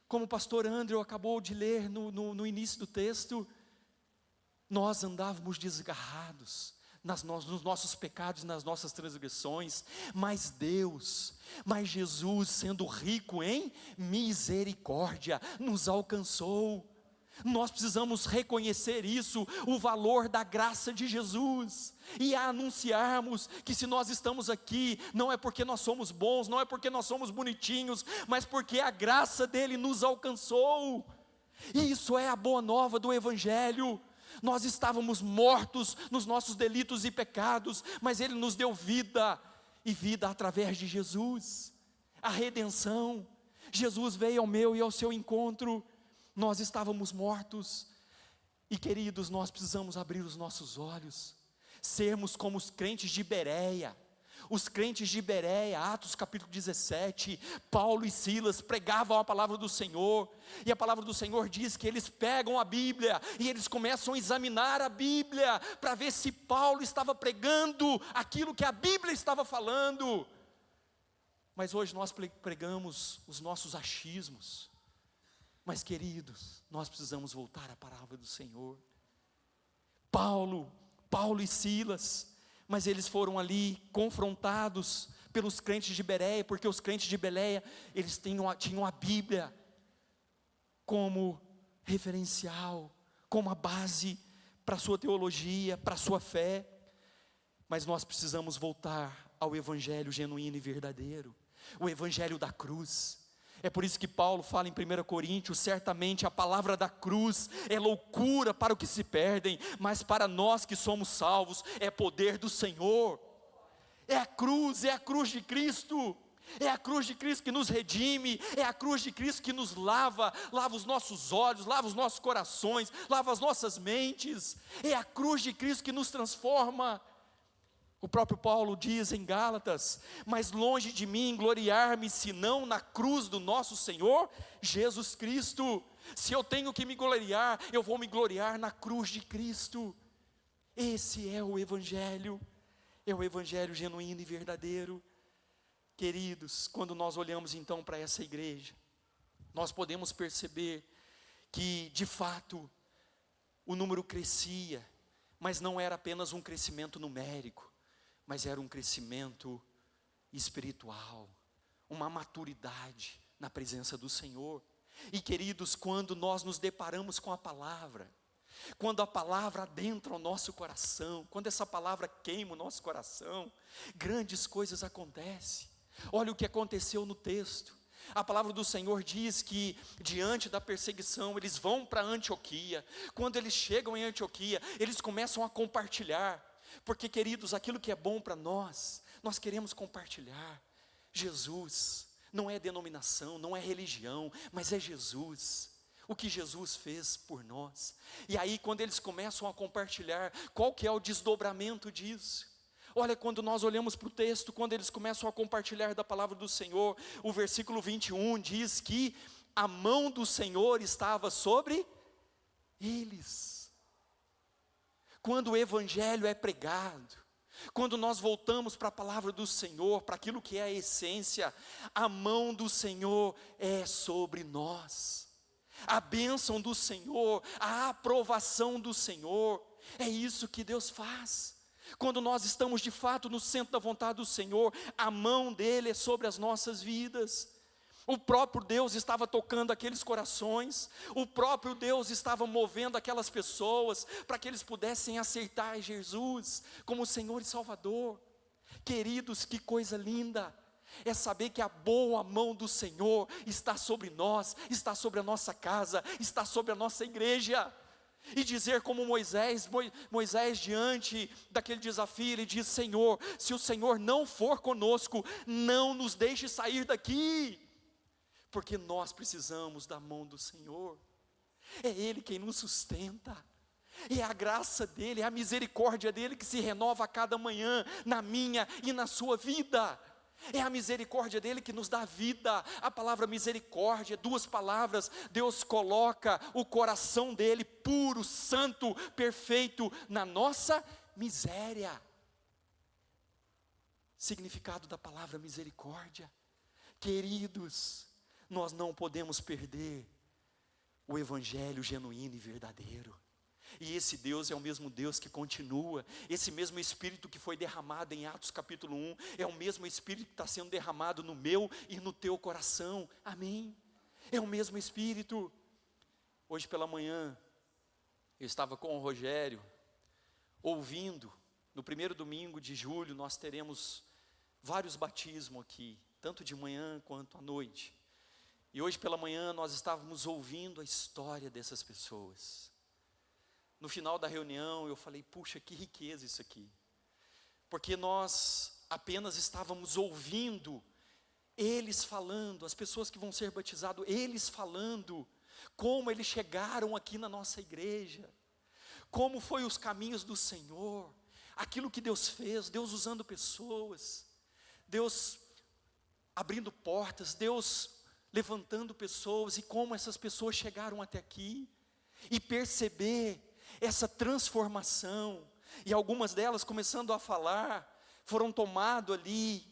como o pastor Andrew acabou de ler no início do texto, nós andávamos desgarrados, nos nossos pecados, nas nossas transgressões, mas Jesus, sendo rico em misericórdia, nos alcançou. Nós precisamos reconhecer isso, o valor da graça de Jesus, e a anunciarmos que se nós estamos aqui, não é porque nós somos bons, não é porque nós somos bonitinhos, mas porque a graça dele nos alcançou. E isso é a boa nova do evangelho. Nós estávamos mortos nos nossos delitos e pecados, mas Ele nos deu vida, e vida através de Jesus, a redenção. Jesus veio ao meu e ao seu encontro. Nós estávamos mortos, e queridos, nós precisamos abrir os nossos olhos, sermos como os crentes de Bereia. Os crentes de Bereia, Atos capítulo 17, Paulo e Silas pregavam a palavra do Senhor, e a palavra do Senhor diz que eles pegam a Bíblia, e eles começam a examinar a Bíblia, para ver se Paulo estava pregando aquilo que a Bíblia estava falando. Mas hoje nós pregamos os nossos achismos, mas queridos, nós precisamos voltar à palavra do Senhor. Paulo e Silas, mas eles foram ali confrontados pelos crentes de Bereia, porque os crentes de Bereia, eles tinham a Bíblia como referencial, como a base para a sua teologia, para a sua fé. Mas nós precisamos voltar ao evangelho genuíno e verdadeiro, o evangelho da cruz. É por isso que Paulo fala em 1 Coríntios, certamente a palavra da cruz é loucura para os que se perdem, mas para nós que somos salvos, é poder do Senhor. É a cruz de Cristo, é a cruz de Cristo que nos redime, é a cruz de Cristo que nos lava os nossos olhos, lava os nossos corações, lava as nossas mentes, é a cruz de Cristo que nos transforma. O próprio Paulo diz em Gálatas: mas longe de mim gloriar-me, senão na cruz do nosso Senhor Jesus Cristo. Se eu tenho que me gloriar, eu vou me gloriar na cruz de Cristo. Esse é o evangelho genuíno e verdadeiro. Queridos, quando nós olhamos então para essa igreja, nós podemos perceber que de fato o número crescia, mas não era apenas um crescimento numérico, mas era um crescimento espiritual, uma maturidade na presença do Senhor. E queridos, quando nós nos deparamos com a palavra, quando a palavra adentra o nosso coração, quando essa palavra queima o nosso coração, grandes coisas acontecem. Olha o que aconteceu no texto. A palavra do Senhor diz que diante da perseguição eles vão para Antioquia. Quando eles chegam em Antioquia, eles começam a compartilhar. Porque, queridos, aquilo que é bom para nós queremos compartilhar. Jesus não é denominação, não é religião, mas é Jesus, o que Jesus fez por nós. E aí quando eles começam a compartilhar, qual que é o desdobramento disso? Olha, quando nós olhamos para o texto, quando eles começam a compartilhar da palavra do Senhor, o versículo 21 diz que a mão do Senhor estava sobre eles. Quando o evangelho é pregado, quando nós voltamos para a palavra do Senhor, para aquilo que é a essência, a mão do Senhor é sobre nós, a bênção do Senhor, a aprovação do Senhor, é isso que Deus faz. Quando nós estamos de fato no centro da vontade do Senhor, a mão dele é sobre as nossas vidas. O próprio Deus estava tocando aqueles corações, o próprio Deus estava movendo aquelas pessoas, para que eles pudessem aceitar Jesus como Senhor e Salvador. Queridos, que coisa linda, é saber que a boa mão do Senhor está sobre nós, está sobre a nossa casa, está sobre a nossa igreja. E dizer como Moisés diante daquele desafio, ele diz: Senhor, se o Senhor não for conosco, não nos deixe sair daqui, porque nós precisamos da mão do Senhor. É Ele quem nos sustenta, é a graça dEle, é a misericórdia dEle que se renova a cada manhã, na minha e na sua vida. É a misericórdia dEle que nos dá vida. A palavra misericórdia, 2 palavras. Deus coloca o coração dEle puro, santo, perfeito na nossa miséria. Significado da palavra misericórdia. Queridos, nós não podemos perder o evangelho genuíno e verdadeiro. E esse Deus é o mesmo Deus que continua. Esse mesmo Espírito que foi derramado em Atos capítulo 1, é o mesmo Espírito que está sendo derramado no meu e no teu coração. Amém? É o mesmo Espírito. Hoje pela manhã, eu estava com o Rogério, ouvindo. No primeiro domingo de julho, nós teremos vários batismos aqui, tanto de manhã quanto à noite. E hoje pela manhã, nós estávamos ouvindo a história dessas pessoas. No final da reunião, eu falei: puxa, que riqueza isso aqui. Porque nós apenas estávamos ouvindo eles falando, as pessoas que vão ser batizadas, eles falando como eles chegaram aqui na nossa igreja, como foi os caminhos do Senhor, aquilo que Deus fez, Deus usando pessoas, Deus abrindo portas, Deus levantando pessoas, e como essas pessoas chegaram até aqui, e perceber essa transformação, e algumas delas começando a falar, foram tomadas ali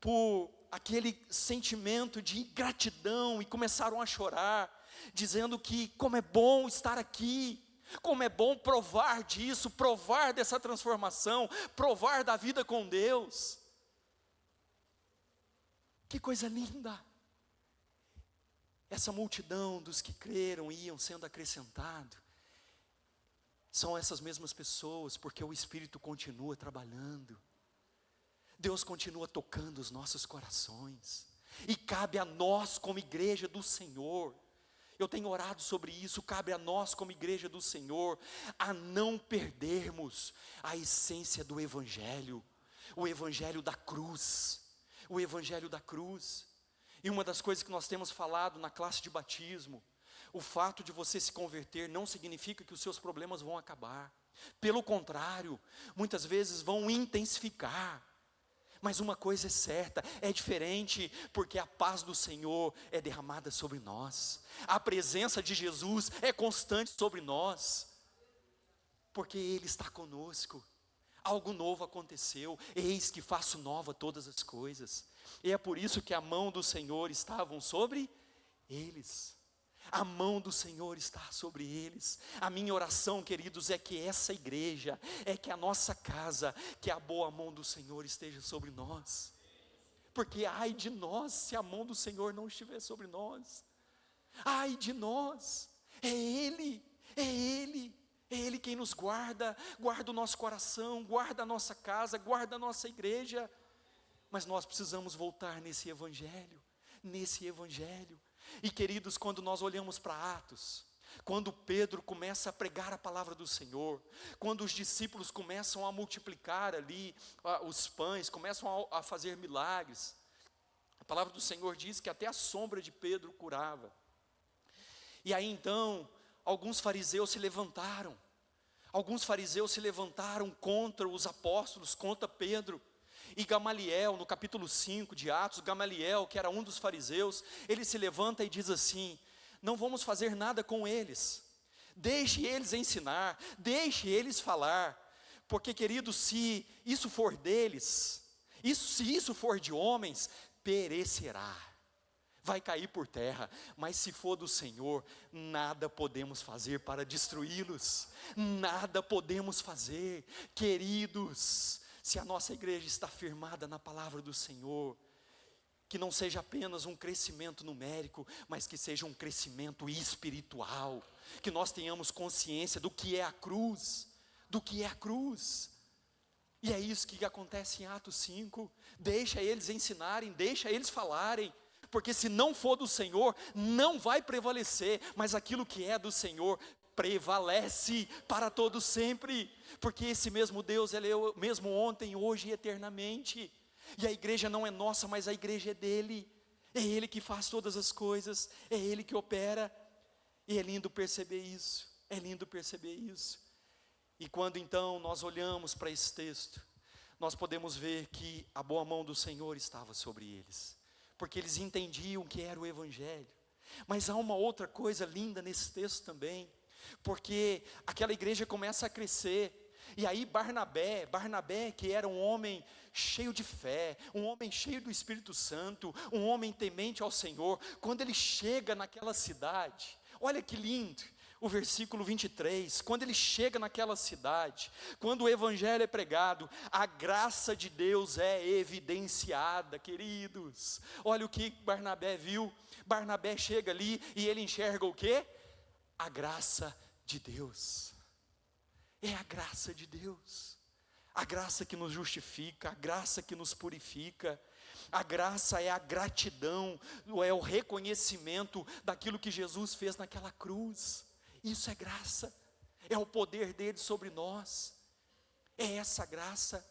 por aquele sentimento de gratidão, e começaram a chorar, dizendo que como é bom estar aqui, como é bom provar disso, provar dessa transformação, provar da vida com Deus. Que coisa linda! Essa multidão dos que creram iam sendo acrescentado. São essas mesmas pessoas, porque o Espírito continua trabalhando. Deus continua tocando os nossos corações. E cabe a nós como igreja do Senhor, eu tenho orado sobre isso, cabe a nós como igreja do Senhor, a não perdermos a essência do Evangelho, o Evangelho da cruz, o Evangelho da cruz. E uma das coisas que nós temos falado na classe de batismo, o fato de você se converter não significa que os seus problemas vão acabar. Pelo contrário, muitas vezes vão intensificar. Mas uma coisa é certa, é diferente, porque a paz do Senhor é derramada sobre nós. A presença de Jesus é constante sobre nós. Porque Ele está conosco. Algo novo aconteceu, eis que faço nova todas as coisas. E é por isso que a mão do Senhor estava sobre eles. A mão do Senhor está sobre eles. A minha oração, queridos, é que essa igreja, é que a nossa casa, que a boa mão do Senhor esteja sobre nós. Porque ai de nós se a mão do Senhor não estiver sobre nós. Ai de nós, é Ele quem nos guarda, guarda o nosso coração, guarda a nossa casa, guarda a nossa igreja. Mas nós precisamos voltar nesse Evangelho. E queridos, quando nós olhamos para Atos, quando Pedro começa a pregar a palavra do Senhor, quando os discípulos começam a multiplicar ali os pães, começam a fazer milagres, a palavra do Senhor diz que até a sombra de Pedro curava. E aí então, alguns fariseus se levantaram contra os apóstolos, contra Pedro. E Gamaliel, no capítulo 5 de Atos, Gamaliel, que era um dos fariseus, ele se levanta e diz assim: não vamos fazer nada com eles, deixe eles ensinar, deixe eles falar, porque querido, se isso for deles, se isso for de homens, perecerá, vai cair por terra, mas se for do Senhor, nada podemos fazer para destruí-los, nada podemos fazer, queridos. Se a nossa igreja está firmada na palavra do Senhor, que não seja apenas um crescimento numérico, mas que seja um crescimento espiritual, que nós tenhamos consciência do que é a cruz, E é isso que acontece em Atos 5. Deixa eles ensinarem, deixa eles falarem, porque se não for do Senhor, não vai prevalecer, mas aquilo que é do Senhor prevalece para todo sempre, porque esse mesmo Deus, Ele é o mesmo ontem, hoje e eternamente. E a igreja não é nossa, mas a igreja é dele. É Ele que faz todas as coisas, é Ele que opera. E é lindo perceber isso, é lindo perceber isso. E quando então nós olhamos para esse texto, nós podemos ver que a boa mão do Senhor estava sobre eles, porque eles entendiam que era o Evangelho. Mas há uma outra coisa linda nesse texto também, porque aquela igreja começa a crescer, e aí Barnabé que era um homem cheio de fé, um homem cheio do Espírito Santo, um homem temente ao Senhor, quando ele chega naquela cidade, olha que lindo, o versículo 23, quando ele chega naquela cidade, quando o Evangelho é pregado, a graça de Deus é evidenciada, queridos. Olha o que Barnabé viu. Barnabé chega ali e ele enxerga o quê? A graça de Deus. É a graça de Deus, a graça que nos justifica, a graça que nos purifica. A graça é a gratidão, é o reconhecimento daquilo que Jesus fez naquela cruz. Isso é graça, é o poder dele sobre nós. É essa graça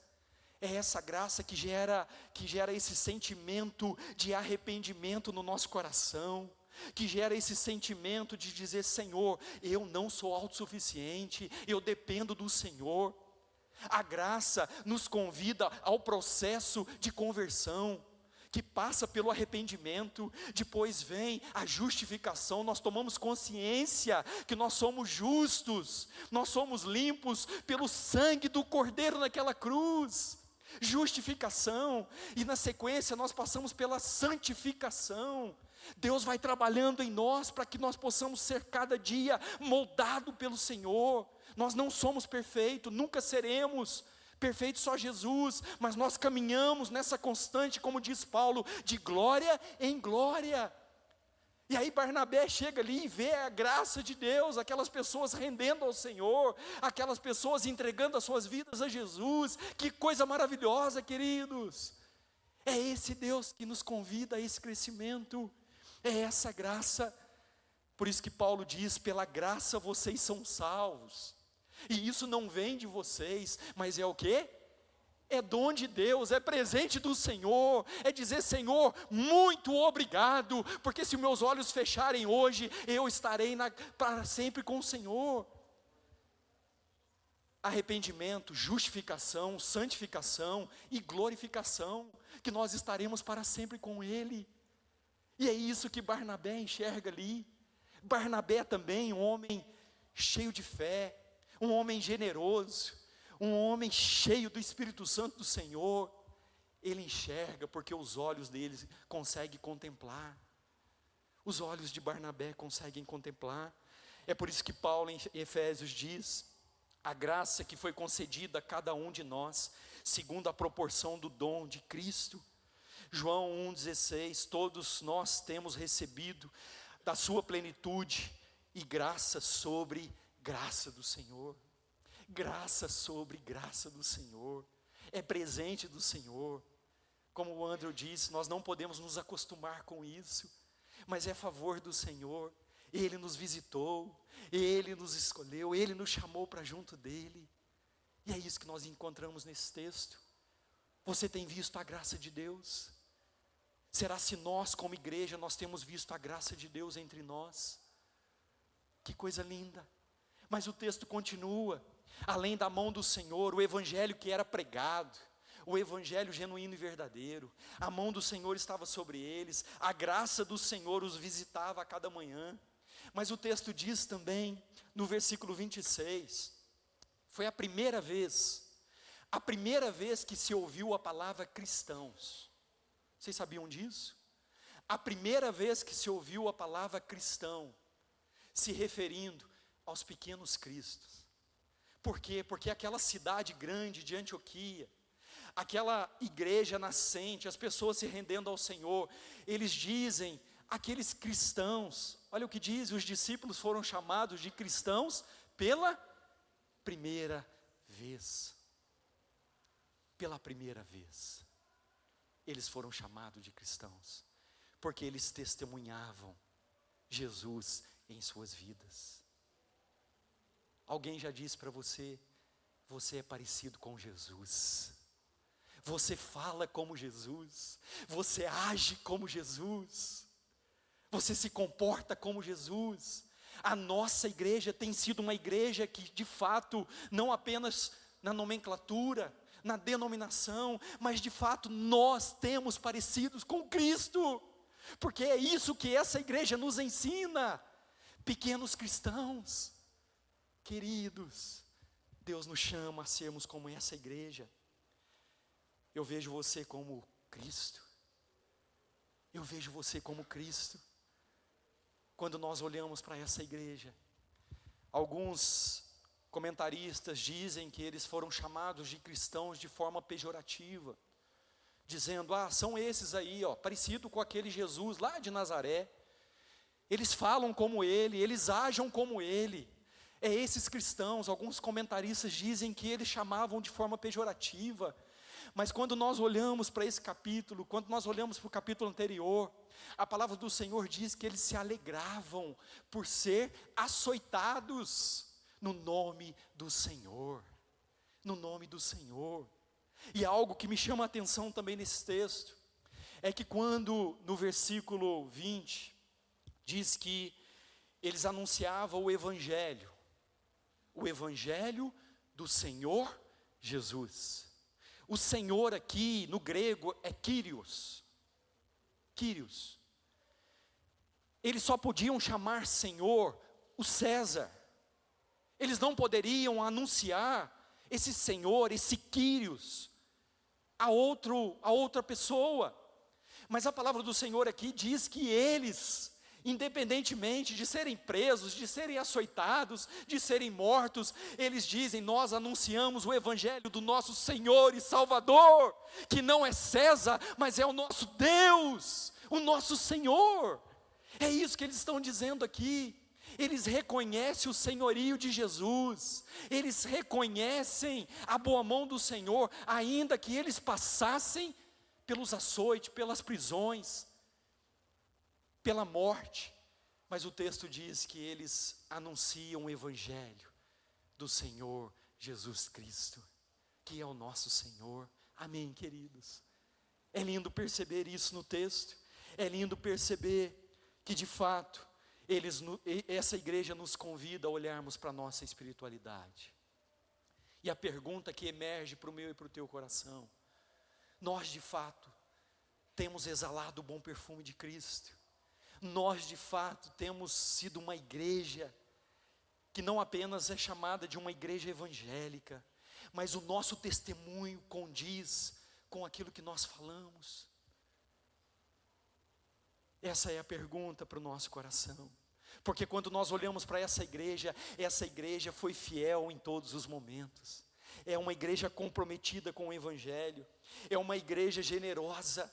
que gera esse sentimento de arrependimento no nosso coração, que gera esse sentimento de dizer: Senhor, eu não sou autossuficiente, eu dependo do Senhor. A graça nos convida ao processo de conversão, que passa pelo arrependimento, depois vem a justificação. Nós tomamos consciência que nós somos justos, nós somos limpos pelo sangue do Cordeiro naquela cruz. Justificação, e na sequência nós passamos pela santificação. Deus vai trabalhando em nós para que nós possamos ser cada dia moldado pelo Senhor. Nós não somos perfeitos, nunca seremos perfeito, só Jesus, mas nós caminhamos nessa constante, como diz Paulo, de glória em glória. E aí Barnabé chega ali e vê a graça de Deus, aquelas pessoas rendendo ao Senhor, aquelas pessoas entregando as suas vidas a Jesus. Que coisa maravilhosa, queridos. É esse Deus que nos convida a esse crescimento, é essa graça. Por isso que Paulo diz: pela graça vocês são salvos. E isso não vem de vocês, mas é o quê? É dom de Deus, é presente do Senhor. É dizer: Senhor, muito obrigado, porque se meus olhos fecharem hoje, eu estarei para sempre com o Senhor. Arrependimento, justificação, santificação e glorificação, que nós estaremos para sempre com Ele. E é isso que Barnabé enxerga ali. Barnabé também, um homem cheio de fé, um homem generoso, um homem cheio do Espírito Santo do Senhor. Ele enxerga porque os olhos dele conseguem contemplar. Os olhos de Barnabé conseguem contemplar. É por isso que Paulo em Efésios diz: a graça que foi concedida a cada um de nós, segundo a proporção do dom de Cristo. João 1,16, todos nós temos recebido da sua plenitude, e graça sobre graça do Senhor. Graça sobre graça do Senhor, é presente do Senhor. Como o Andrew disse, nós não podemos nos acostumar com isso, mas é favor do Senhor. Ele nos visitou, Ele nos escolheu, Ele nos chamou para junto dEle. E é isso que nós encontramos nesse texto. Você tem visto a graça de Deus? Será se nós como igreja, nós temos visto a graça de Deus entre nós? Que coisa linda. Mas o texto continua: além da mão do Senhor, o evangelho que era pregado, o evangelho genuíno e verdadeiro, a mão do Senhor estava sobre eles, a graça do Senhor os visitava a cada manhã. Mas o texto diz também, no versículo 26, foi a primeira vez que se ouviu a palavra cristãos. Vocês sabiam disso? A primeira vez que se ouviu a palavra cristão, se referindo aos pequenos cristos. Por quê? Porque aquela cidade grande de Antioquia, aquela igreja nascente, as pessoas se rendendo ao Senhor, eles dizem, aqueles cristãos, olha o que diz: os discípulos foram chamados de cristãos pela primeira vez. pela primeira vez, eles foram chamados de cristãos, porque eles testemunhavam Jesus em suas vidas. Alguém já disse para você, você é parecido com Jesus, você fala como Jesus, você age como Jesus, você se comporta como Jesus. A nossa igreja tem sido uma igreja que de fato, não apenas na nomenclatura, na denominação, mas de fato nós temos parecidos com Cristo, porque é isso que essa igreja nos ensina. Pequenos cristãos, queridos, Deus nos chama a sermos como essa igreja. Eu vejo você como Cristo, eu vejo você como Cristo. Quando nós olhamos para essa igreja, alguns comentaristas dizem que eles foram chamados de cristãos de forma pejorativa, dizendo, são esses aí, parecido com aquele Jesus lá de Nazaré, eles falam como ele, eles agem como ele, é esses cristãos. Alguns comentaristas dizem que eles chamavam de forma pejorativa, mas quando nós olhamos para esse capítulo, quando nós olhamos para o capítulo anterior, a palavra do Senhor diz que eles se alegravam por ser açoitados no nome do Senhor, no nome do Senhor. E algo que me chama a atenção também nesse texto, é que quando no versículo 20, diz que eles anunciavam o Evangelho do Senhor Jesus. O Senhor aqui no grego é Kyrios. Kyrios. Eles só podiam chamar Senhor o César. Eles não poderiam anunciar esse Senhor, esse Kyrios, a outra pessoa. Mas a palavra do Senhor aqui diz que eles, independentemente de serem presos, de serem açoitados, de serem mortos, eles dizem, nós anunciamos o Evangelho do nosso Senhor e Salvador, que não é César, mas é o nosso Deus, o nosso Senhor. É isso que eles estão dizendo aqui. Eles reconhecem o senhorio de Jesus, eles reconhecem a boa mão do Senhor, ainda que eles passassem pelos açoites, pelas prisões, pela morte, mas o texto diz que eles anunciam o Evangelho do Senhor Jesus Cristo, que é o nosso Senhor. Amém, queridos? É lindo perceber isso no texto, é lindo perceber que de fato, essa igreja nos convida a olharmos para a nossa espiritualidade. E a pergunta que emerge para o meu e para o teu coração, nós de fato temos exalado o bom perfume de Cristo? Nós de fato temos sido uma igreja que não apenas é chamada de uma igreja evangélica, mas o nosso testemunho condiz com aquilo que nós falamos? Essa é a pergunta para o nosso coração, porque quando nós olhamos para essa igreja foi fiel em todos os momentos, é uma igreja comprometida com o Evangelho, é uma igreja generosa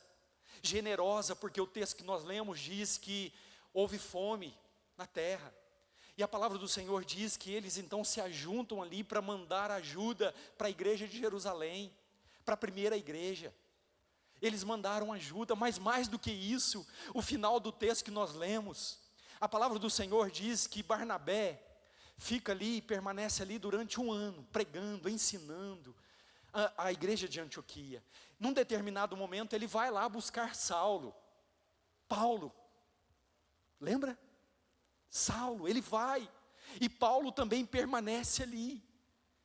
porque o texto que nós lemos diz que houve fome na terra, e a palavra do Senhor diz que eles então se ajuntam ali para mandar ajuda para a igreja de Jerusalém, para a primeira igreja. Eles mandaram ajuda, mas mais do que isso, o final do texto que nós lemos, a palavra do Senhor diz que Barnabé fica ali, permanece ali durante 1 ano, pregando, ensinando a igreja de Antioquia. Num determinado momento ele vai lá buscar Paulo, lembra? Saulo, ele vai, e Paulo também permanece ali,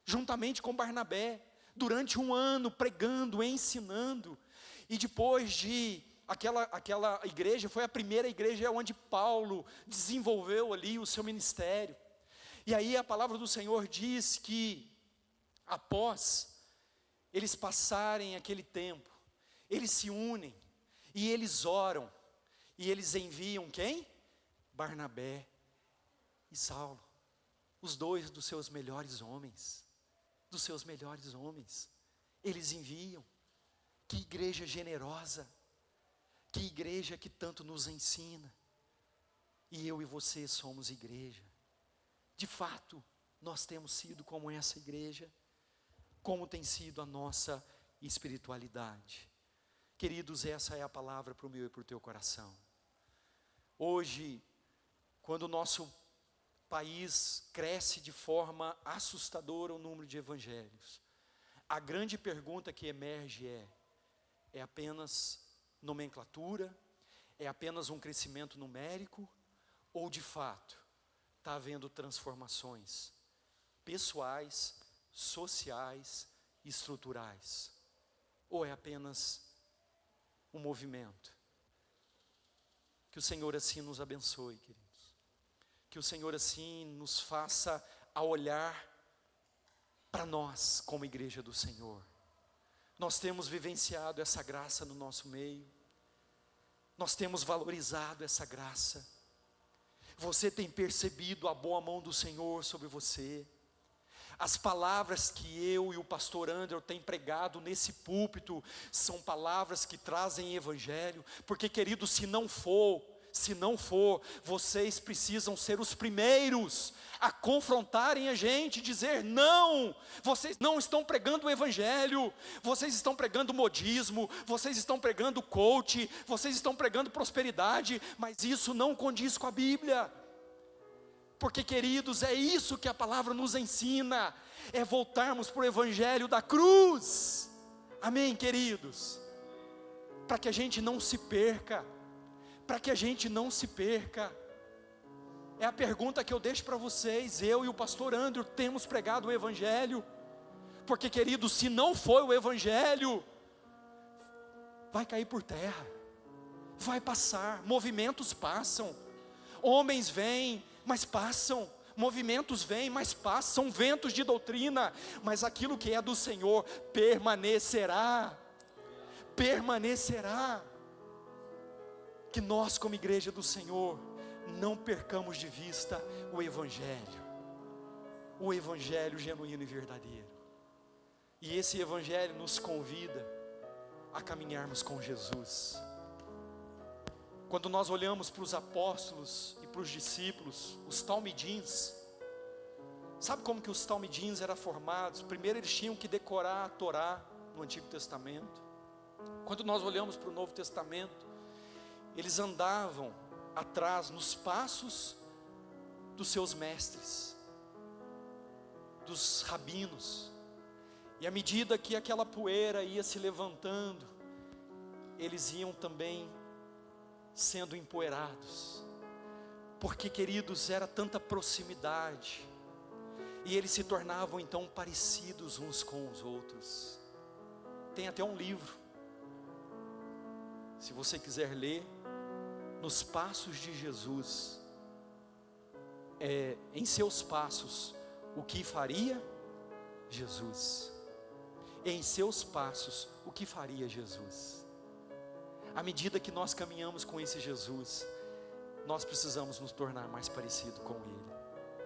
juntamente com Barnabé, durante 1 ano, pregando, ensinando. E depois de aquela igreja, foi a primeira igreja onde Paulo desenvolveu ali o seu ministério. E aí a palavra do Senhor diz que, após eles passarem aquele tempo, eles se unem, e eles oram, e eles enviam quem? Barnabé e Saulo, os 2 dos seus melhores homens, eles enviam. Que igreja generosa, que igreja que tanto nos ensina, e eu e você somos igreja. De fato, nós temos sido como essa igreja, como tem sido a nossa e espiritualidade. Queridos, essa é a palavra para o meu e para o teu coração. Hoje, quando o nosso país cresce de forma assustadora o número de evangelhos, a grande pergunta que emerge é apenas nomenclatura? É apenas um crescimento numérico? Ou de fato está havendo transformações pessoais, sociais e estruturais? Ou é apenas um movimento? Que o Senhor assim nos abençoe, queridos. Que o Senhor assim nos faça a olhar para nós como igreja do Senhor. Nós temos vivenciado essa graça no nosso meio. Nós temos valorizado essa graça. Você tem percebido a boa mão do Senhor sobre você. As palavras que eu e o pastor André tem pregado nesse púlpito são palavras que trazem evangelho, porque, querido, se não for, vocês precisam ser os primeiros a confrontarem a gente, dizer: não, vocês não estão pregando o evangelho, vocês estão pregando modismo, vocês estão pregando coach, vocês estão pregando prosperidade, mas isso não condiz com a Bíblia. Porque, queridos, é isso que a palavra nos ensina, é voltarmos para o evangelho da cruz. Amém, queridos? Para que a gente não se perca, é a pergunta que eu deixo para vocês. Eu e o pastor André temos pregado o evangelho, porque, queridos, se não for o evangelho, vai cair por terra, vai passar, movimentos passam, homens vêm, mas passam, movimentos vêm, mas passam, ventos de doutrina, mas aquilo que é do Senhor permanecerá. Que nós, como igreja do Senhor, não percamos de vista o evangelho genuíno e verdadeiro. E esse evangelho nos convida a caminharmos com Jesus. Quando nós olhamos para os apóstolos e para os discípulos, os talmidins, sabe como que os talmidins eram formados? Primeiro eles tinham que decorar a Torá no Antigo Testamento. Quando nós olhamos para o Novo Testamento, eles andavam atrás, nos passos dos seus mestres, dos rabinos, e à medida que aquela poeira ia se levantando, eles iam também sendo empoeirados, porque, queridos, era tanta proximidade, e eles se tornavam então parecidos uns com os outros. Tem até um livro, se você quiser ler, Nos Passos de Jesus, em seus passos, o que faria Jesus? Em seus passos, o que faria Jesus? À medida que nós caminhamos com esse Jesus, nós precisamos nos tornar mais parecidos com Ele.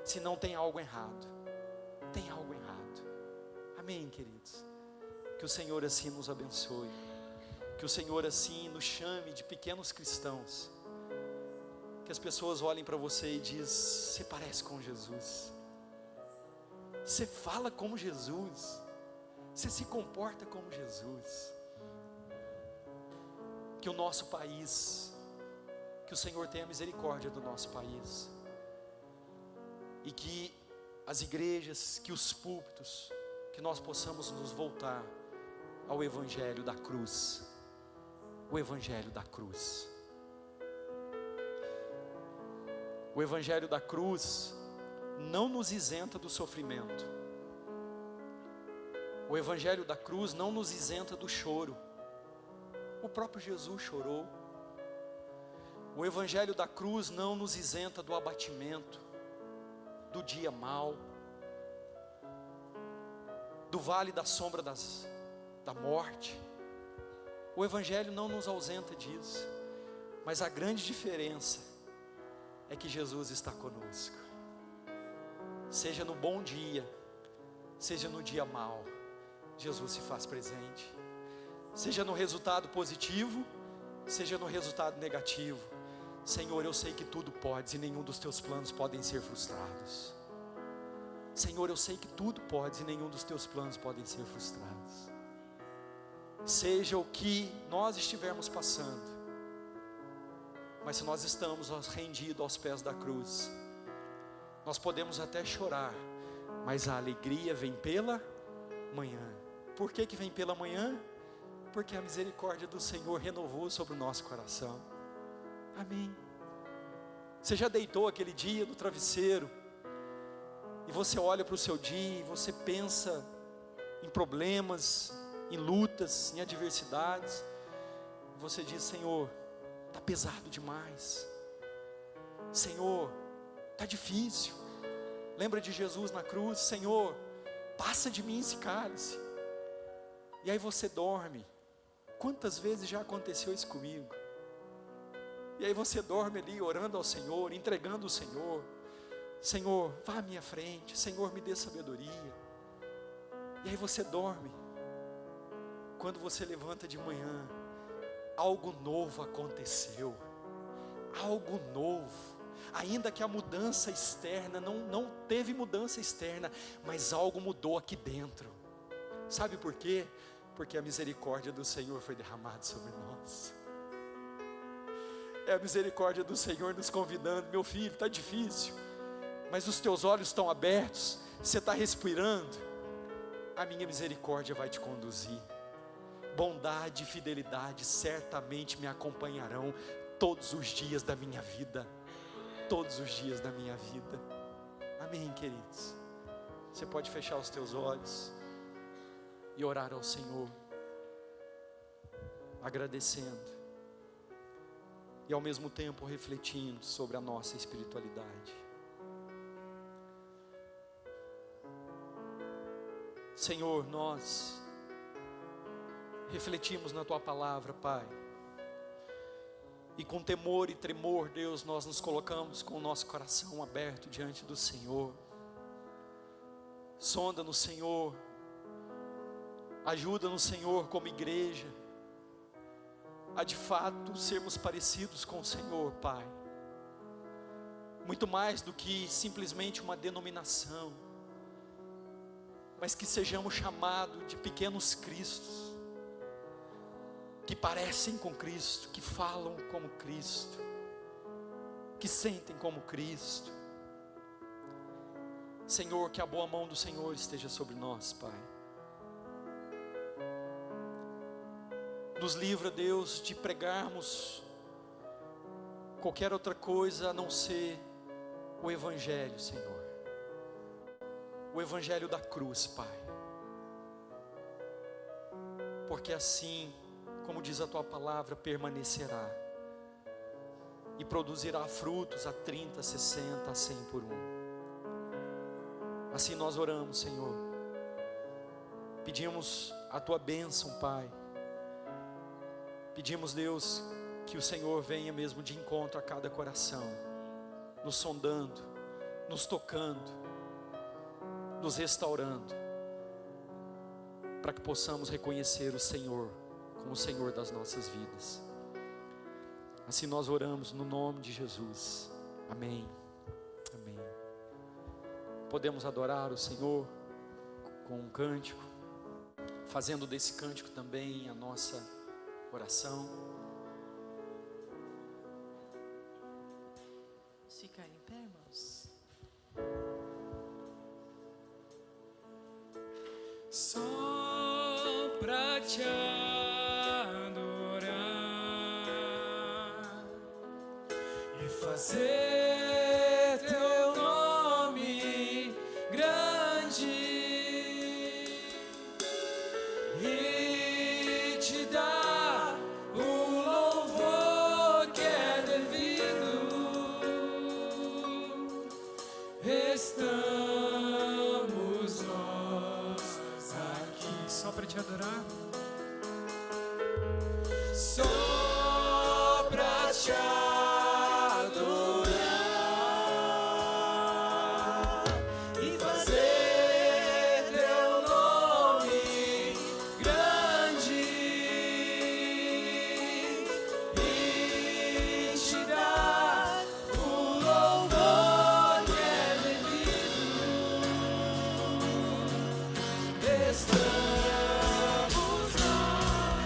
Senão tem algo errado. Amém, queridos? Que o Senhor assim nos abençoe. Que o Senhor assim nos chame de pequenos cristãos. Que as pessoas olhem para você e dizem: você parece com Jesus. Você fala como Jesus. Você se comporta como Jesus. Que o nosso país, que o Senhor tenha misericórdia do nosso país, e que as igrejas, que os púlpitos, que nós possamos nos voltar ao evangelho da cruz. O evangelho da cruz. O evangelho da cruz não nos isenta do sofrimento. O evangelho da cruz não nos isenta do choro. O próprio Jesus chorou. O evangelho da cruz não nos isenta do abatimento, do dia mau, do vale da sombra da morte. O evangelho não nos ausenta disso, mas a grande diferença é que Jesus está conosco. Seja no bom dia, seja no dia mau, Jesus se faz presente. Seja no resultado positivo, seja no resultado negativo. Senhor, eu sei que tudo podes e nenhum dos teus planos podem ser frustrados. Senhor, eu sei que tudo podes e nenhum dos teus planos podem ser frustrados. seja o que nós estivermos passando, mas se nós estamos rendidos aos pés da cruz, nós podemos até chorar, mas a alegria vem pela manhã. Por que vem pela manhã? Porque a misericórdia do Senhor renovou sobre o nosso coração. Amém. Você já deitou aquele dia no travesseiro, e você olha para o seu dia, e você pensa em problemas, em lutas, em adversidades, e você diz: Senhor, está pesado demais, Senhor, está difícil. Lembra de Jesus na cruz? Senhor, passa de mim esse cálice. E aí você dorme. Quantas vezes já aconteceu isso comigo? E aí você dorme ali orando ao Senhor, entregando ao Senhor: Senhor, vá à minha frente, Senhor, me dê sabedoria. E aí você dorme. Quando você levanta de manhã, algo novo aconteceu. Algo novo. Ainda que a mudança externa, não teve mudança externa, mas algo mudou aqui dentro. Sabe por quê? Porque a misericórdia do Senhor foi derramada sobre nós. É a misericórdia do Senhor nos convidando: meu filho, está difícil, mas os teus olhos estão abertos, você está respirando, a minha misericórdia vai te conduzir. Bondade e fidelidade certamente me acompanharão todos os dias da minha vida. Todos os dias da minha vida. Amém, queridos? Você pode fechar os teus olhos e orar ao Senhor, agradecendo e ao mesmo tempo refletindo sobre a nossa espiritualidade. Senhor, nós refletimos na Tua palavra, Pai, e com temor e tremor, Deus, nós nos colocamos com o nosso coração aberto diante do Senhor. Sonda-nos, Senhor, ajuda-nos, Senhor, como igreja, a de fato sermos parecidos com o Senhor, Pai. Muito mais do que simplesmente uma denominação, mas que sejamos chamados de pequenos Cristos, que parecem com Cristo, que falam como Cristo, que sentem como Cristo. Senhor, que a boa mão do Senhor esteja sobre nós, Pai. Nos livra, Deus, de pregarmos qualquer outra coisa a não ser o Evangelho, Senhor. O Evangelho da cruz, Pai. Porque assim, como diz a Tua palavra, permanecerá e produzirá frutos a 30, 60, a 100 por um. Assim nós oramos, Senhor. Pedimos a Tua bênção, Pai. Pedimos, Deus, que o Senhor venha mesmo de encontro a cada coração, nos sondando, nos tocando, nos restaurando, para que possamos reconhecer o Senhor como o Senhor das nossas vidas. Assim nós oramos no nome de Jesus. Amém. Amém. Podemos adorar o Senhor com um cântico, fazendo desse cântico também a nossa oração. Ficar em pé, irmãos. Só pra te adorar e fazer teu nome grande e te dar o louvor que é devido. Estamos nós aqui só para te adorar. Só pra te adorar e fazer teu nome grande e te dar o louvor que é devido. Estamos nós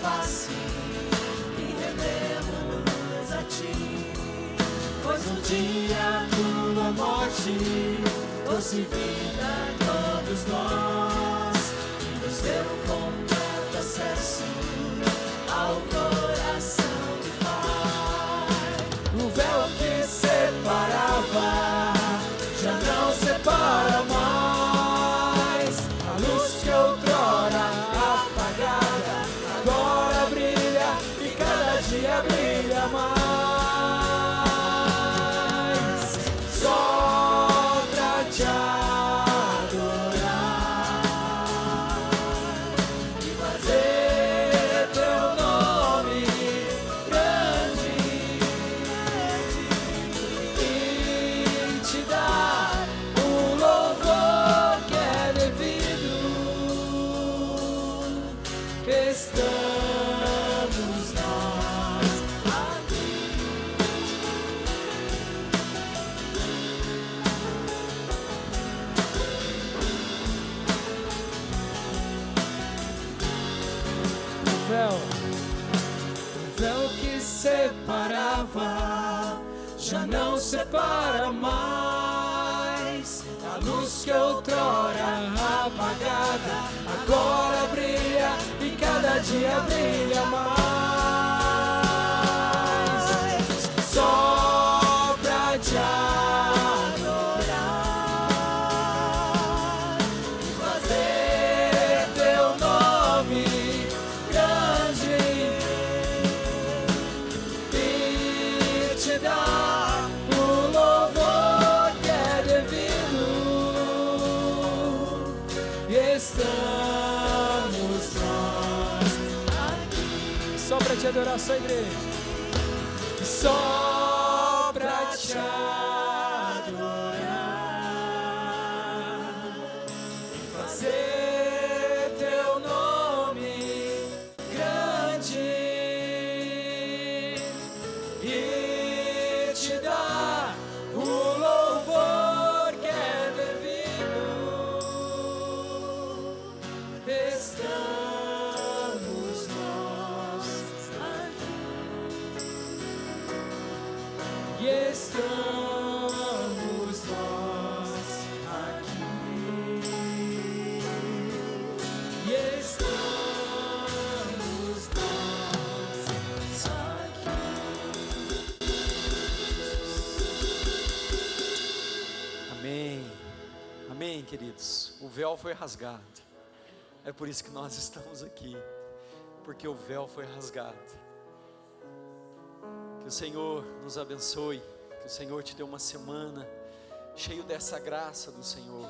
face e rendemos a ti, pois um dia tua morte trouxe vida a todos nós e nos deu completo acesso ao coração do Pai. O véu que separava já não separa mais. A luz que outrora apagada agora brilha e cada dia brilha mais. Só pra te adorar e fazer teu nome grande e te dar o louvor que é devido. Estamos nós aqui. O véu que separava já não separa mais. A luz que outrora apagada agora brilha e cada dia brilha mais. Só pra te adorar e fazer teu nome grande e te dar o louvor que é devido. Estamos nós aqui. Só pra te adorar, só igreja. Só pra te adorar e fazer teu nome grande e te dar o louvor que é devido. Estamos nós aqui e estamos nós aqui e estamos nós aqui. Amém. Amém, queridos. O véu foi rasgado. É por isso que nós estamos aqui, porque o véu foi rasgado. Que o Senhor nos abençoe, que o Senhor te dê uma semana cheio dessa graça do Senhor,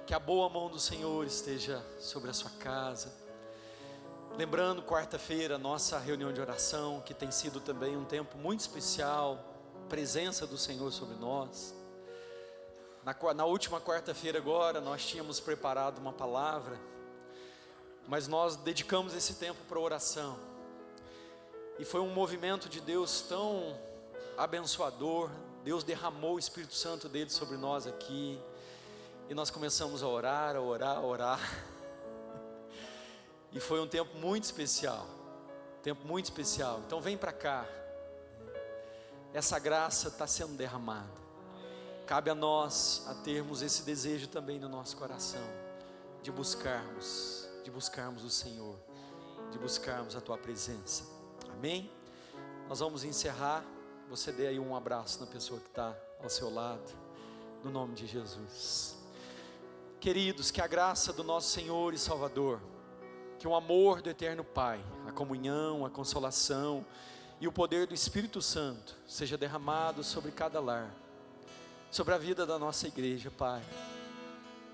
que a boa mão do Senhor esteja sobre a sua casa. Lembrando, quarta-feira, nossa reunião de oração, que tem sido também um tempo muito especial, presença do Senhor sobre nós. Na última quarta-feira agora, nós tínhamos preparado uma palavra, mas nós dedicamos esse tempo para oração, e foi um movimento de Deus tão abençoador. Deus derramou o Espírito Santo dele sobre nós aqui, e nós começamos a orar, e foi um tempo muito especial, então vem para cá, essa graça está sendo derramada, cabe a nós a termos esse desejo também no nosso coração, de buscarmos o Senhor, de buscarmos a Tua presença, amém? Nós vamos encerrar, você dê aí um abraço na pessoa que está ao seu lado, no nome de Jesus. Queridos, que a graça do nosso Senhor e Salvador, que o amor do eterno Pai, a comunhão, a consolação e o poder do Espírito Santo seja derramado sobre cada lar, sobre a vida da nossa igreja, Pai,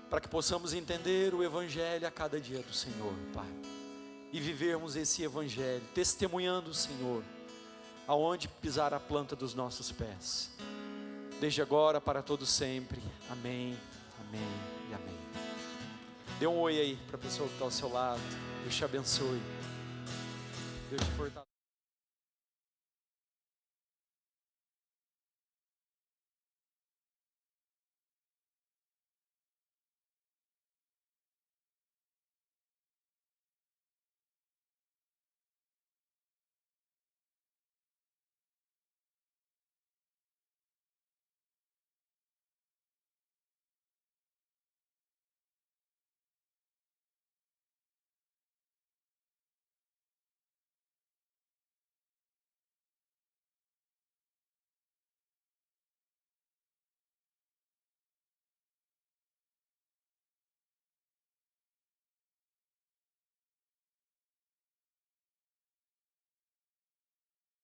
para que possamos entender o Evangelho a cada dia do Senhor, Pai, e vivermos esse Evangelho, testemunhando o Senhor, aonde pisar a planta dos nossos pés, desde agora para todo sempre, amém, amém e amém. Dê um oi aí para a pessoa que está ao seu lado, Deus te abençoe, Deus te fortaleça.